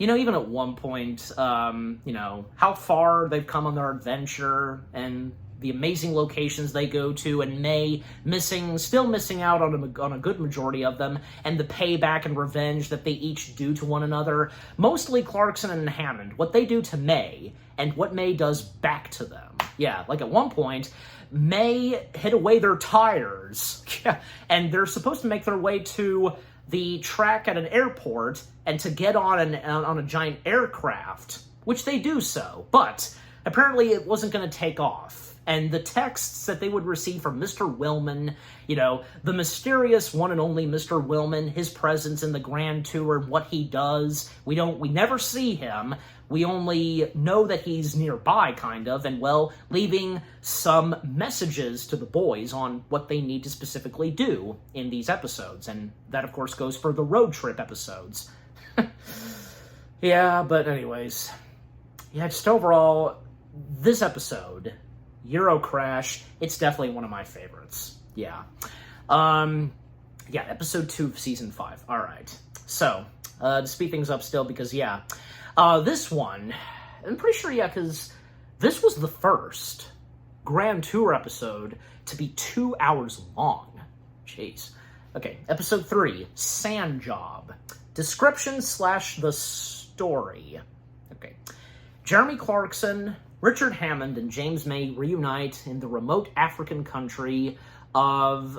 Speaker 1: Even at one point, how far they've come on their adventure, and the amazing locations they go to, and May still missing out on a good majority of them, and the payback and revenge that they each do to one another. Mostly Clarkson and Hammond, what they do to May, and what May does back to them. Yeah, like at one point, May hid away their tires, and they're supposed to make their way to the track at an airport, and to get on a giant aircraft, which they do so, but apparently it wasn't going to take off. and the texts that they would receive from Mr. Willman, you know, the mysterious one and only Mr. Willman, his presence in the Grand Tour, what he does. We never see him. We only know that he's nearby, kind of, and, well, leaving some messages to the boys on what they need to specifically do in these episodes. And that, of course, goes for the road trip episodes. Yeah, but anyways, yeah, just overall, this episode, Euro Crash, it's definitely one of my favorites. Yeah. Yeah, episode 2 of season 5. All right. So, to speed things up still, because, yeah, this one, I'm pretty sure, yeah, because this was the first Grand Tour episode to be 2 hours long. Jeez. Okay, episode 3, Sand Job. Description / the story. Okay. Jeremy Clarkson, Richard Hammond, and James May reunite in the remote African country of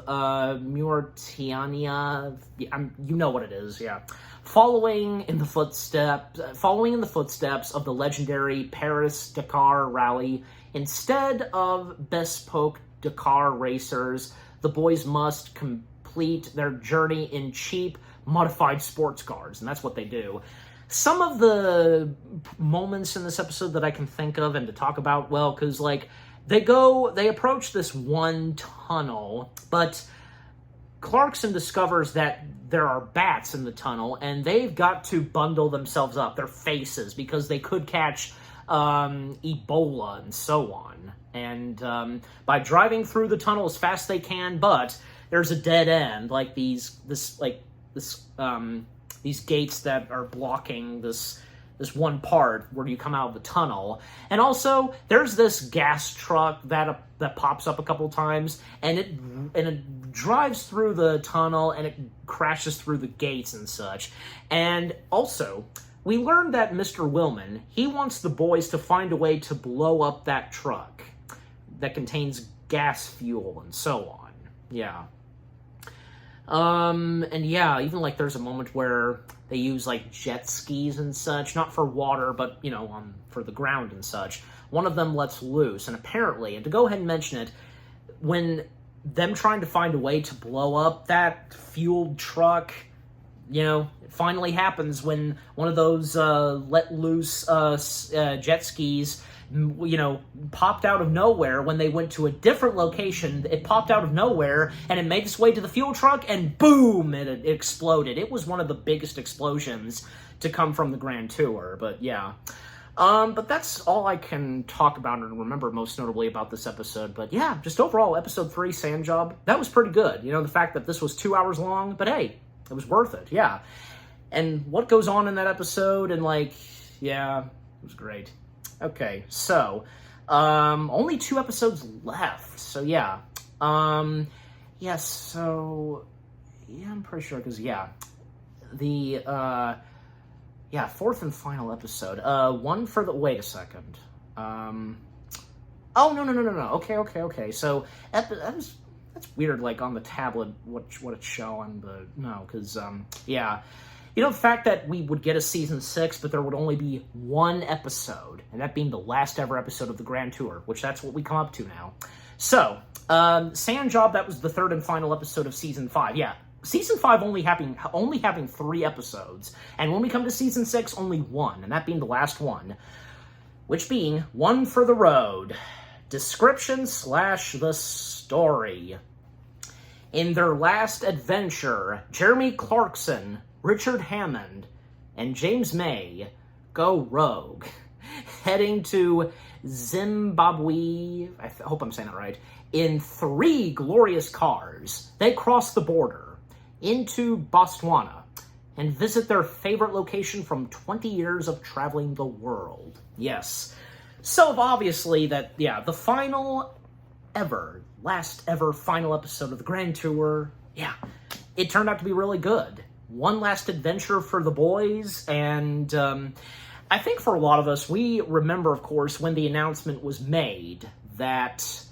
Speaker 1: Mauritania. You know what it is, yeah. Following in the footsteps of the legendary Paris-Dakar rally, instead of bespoke Dakar racers, the boys must complete their journey in cheap, modified sports cars, and that's what they do. Some of the moments in this episode that I can think of and to talk about, well, because, like, they approach this one tunnel, but Clarkson discovers that there are bats in the tunnel, and they've got to bundle themselves up, their faces, because they could catch Ebola and so on. And by driving through the tunnel as fast as they can, but there's a dead end, like these gates that are blocking this one part where you come out of the tunnel. And also, there's this gas truck that pops up a couple times, and it drives through the tunnel, and it crashes through the gates and such. And also, we learned that Mr. Willman, he wants the boys to find a way to blow up that truck that contains gas fuel and so on. Yeah. And yeah, even, like, there's a moment where they use, like, jet skis and such, not for water, but, you know, for the ground and such. One of them lets loose, and apparently, and to go ahead and mention it, when them trying to find a way to blow up that fueled truck, you know, it finally happens when one of those let loose jet skis, you know, popped out of nowhere. When they went to a different location, it popped out of nowhere, and it made its way to the fuel truck, and boom, it exploded. It was one of the biggest explosions to come from the Grand Tour, but yeah. But that's all I can talk about and remember most notably about this episode. But yeah, just overall, episode 3, Sand Job, that was pretty good. You know, the fact that this was 2 hours long, but hey, it was worth it, yeah. And what goes on in that episode, and, like, yeah, it was great. Okay, so, only 2 episodes left, so yeah. Yeah, so, yeah, I'm pretty sure, because, yeah, the, yeah, 4th and final episode, one for the, wait a second, oh, no, okay, so, that's weird, like, on the tablet, what it's showing, but, no, because, yeah. You know, the fact that we would get a season 6, but there would only be 1 episode, and that being the last ever episode of the Grand Tour, which that's what we come up to now. So, Sand Job, that was the 3rd and final episode of season 5. Yeah, season 5 only having 3 episodes, and when we come to season 6, only 1, and that being the last one, which being One for the Road. Description / the story. In their last adventure, Jeremy Clarkson, Richard Hammond, and James May go rogue, heading to Zimbabwe, I hope I'm saying that right, in 3 glorious cars. They cross the border into Botswana and visit their favorite location from 20 years of traveling the world. Yes. So obviously that, yeah, the last ever final episode of the Grand Tour, yeah, it turned out to be really good. One last adventure for the boys, and I think for a lot of us, we remember, of course, when the announcement was made that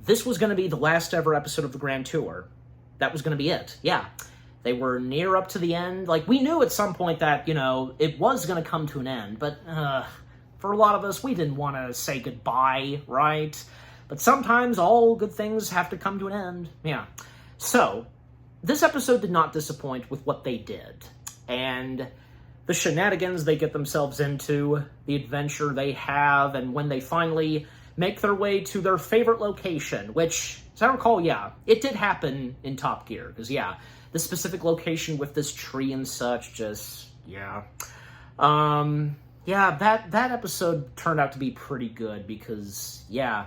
Speaker 1: this was going to be the last ever episode of the Grand Tour. That was going to be it, yeah. They were near up to the end. Like, we knew at some point that, you know, it was going to come to an end, but for a lot of us, we didn't want to say goodbye, right? But sometimes all good things have to come to an end. Yeah. So, this episode did not disappoint with what they did. And the shenanigans they get themselves into, the adventure they have, and when they finally make their way to their favorite location, which, as I recall, yeah, it did happen in Top Gear. Because, yeah, the specific location with this tree and such, just, yeah. Yeah, that episode turned out to be pretty good because, yeah,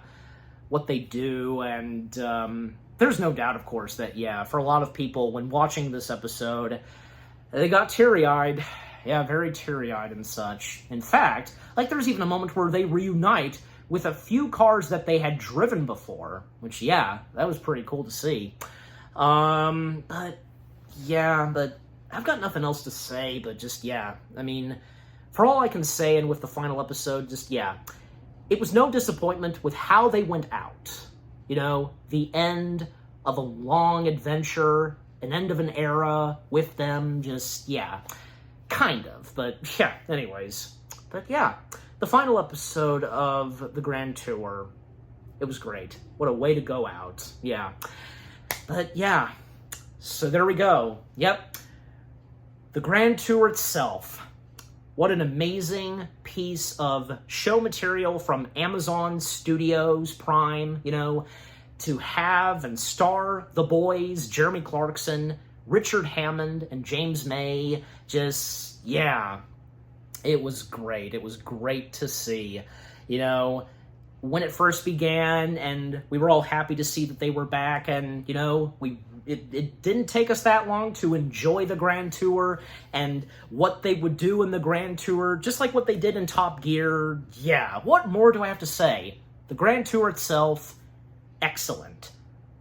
Speaker 1: what they do, and there's no doubt, of course, that, yeah, for a lot of people, when watching this episode, they got teary-eyed. Yeah, very teary-eyed and such. In fact, like, there's even a moment where they reunite with a few cars that they had driven before, which, yeah, that was pretty cool to see. But I've got nothing else to say, but just, yeah, I mean, for all I can say, and with the final episode, just, yeah, it was no disappointment with how they went out. You know, the end of a long adventure, an end of an era with them, just, yeah, kind of, but, yeah, anyways. But, yeah, the final episode of the Grand Tour, it was great. What a way to go out, yeah. But, yeah, so there we go. Yep, the Grand Tour itself. What an amazing piece of show material from Amazon Studios Prime, you know, to have and star the boys, Jeremy Clarkson, Richard Hammond, and James May. Just, yeah, it was great. It was great to see, you know, when it first began, and we were all happy to see that they were back, and, you know, it didn't take us that long to enjoy the Grand Tour and what they would do in the Grand Tour, just like what they did in Top Gear. Yeah, what more do I have to say? The Grand Tour itself, excellent.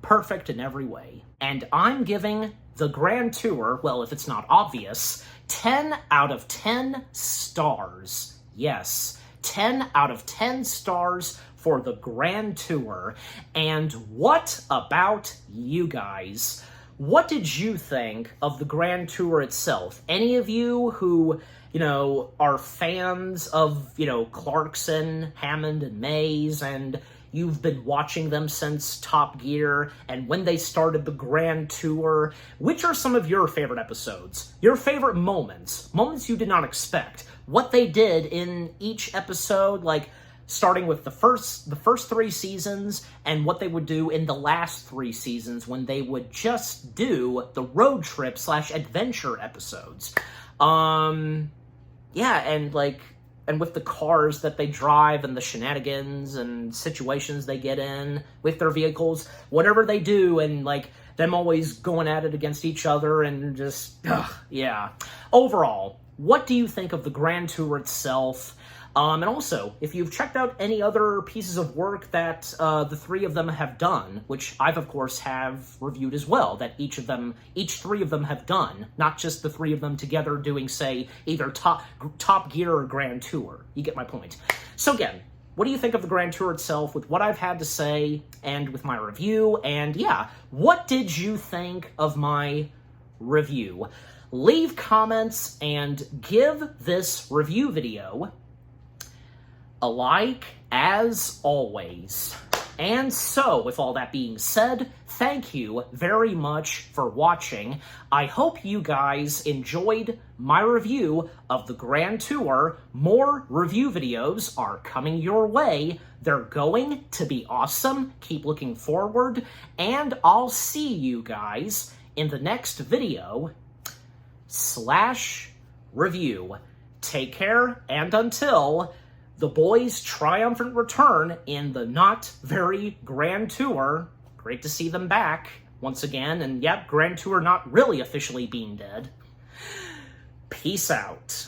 Speaker 1: Perfect in every way. And I'm giving the Grand Tour, well, if it's not obvious, 10 out of 10 stars. Yes, 10 out of 10 stars for the Grand Tour. And what about you guys? What did you think of the Grand Tour itself? Any of you who, you know, are fans of, you know, Clarkson, Hammond, and Mays, and you've been watching them since Top Gear, and when they started the Grand Tour, which are some of your favorite episodes? Your favorite moments? Moments you did not expect? What they did in each episode, like, starting with the first 3 seasons, and what they would do in the last 3 seasons when they would just do the road trip / adventure episodes. Yeah, and with the cars that they drive and the shenanigans and situations they get in with their vehicles, whatever they do, and, like, them always going at it against each other, and just, yeah. Overall, what do you think of the Grand Tour itself? And also, if you've checked out any other pieces of work that the 3 of them have done, which I've, of course, have reviewed as well, that each 3 of them have done, not just the 3 of them together doing, say, either Top Gear or Grand Tour. You get my point. So again, what do you think of the Grand Tour itself with what I've had to say and with my review? And yeah, what did you think of my review? Leave comments and give this review video a like, as always. And so, with all that being said, thank you very much for watching. I hope you guys enjoyed my review of the Grand Tour. More review videos are coming your way. They're going to be awesome. Keep looking forward. And I'll see you guys in the next video / review. Take care, and until the boys' triumphant return in the not very Grand Tour. Great to see them back once again, and yep, Grand Tour not really officially being dead. Peace out.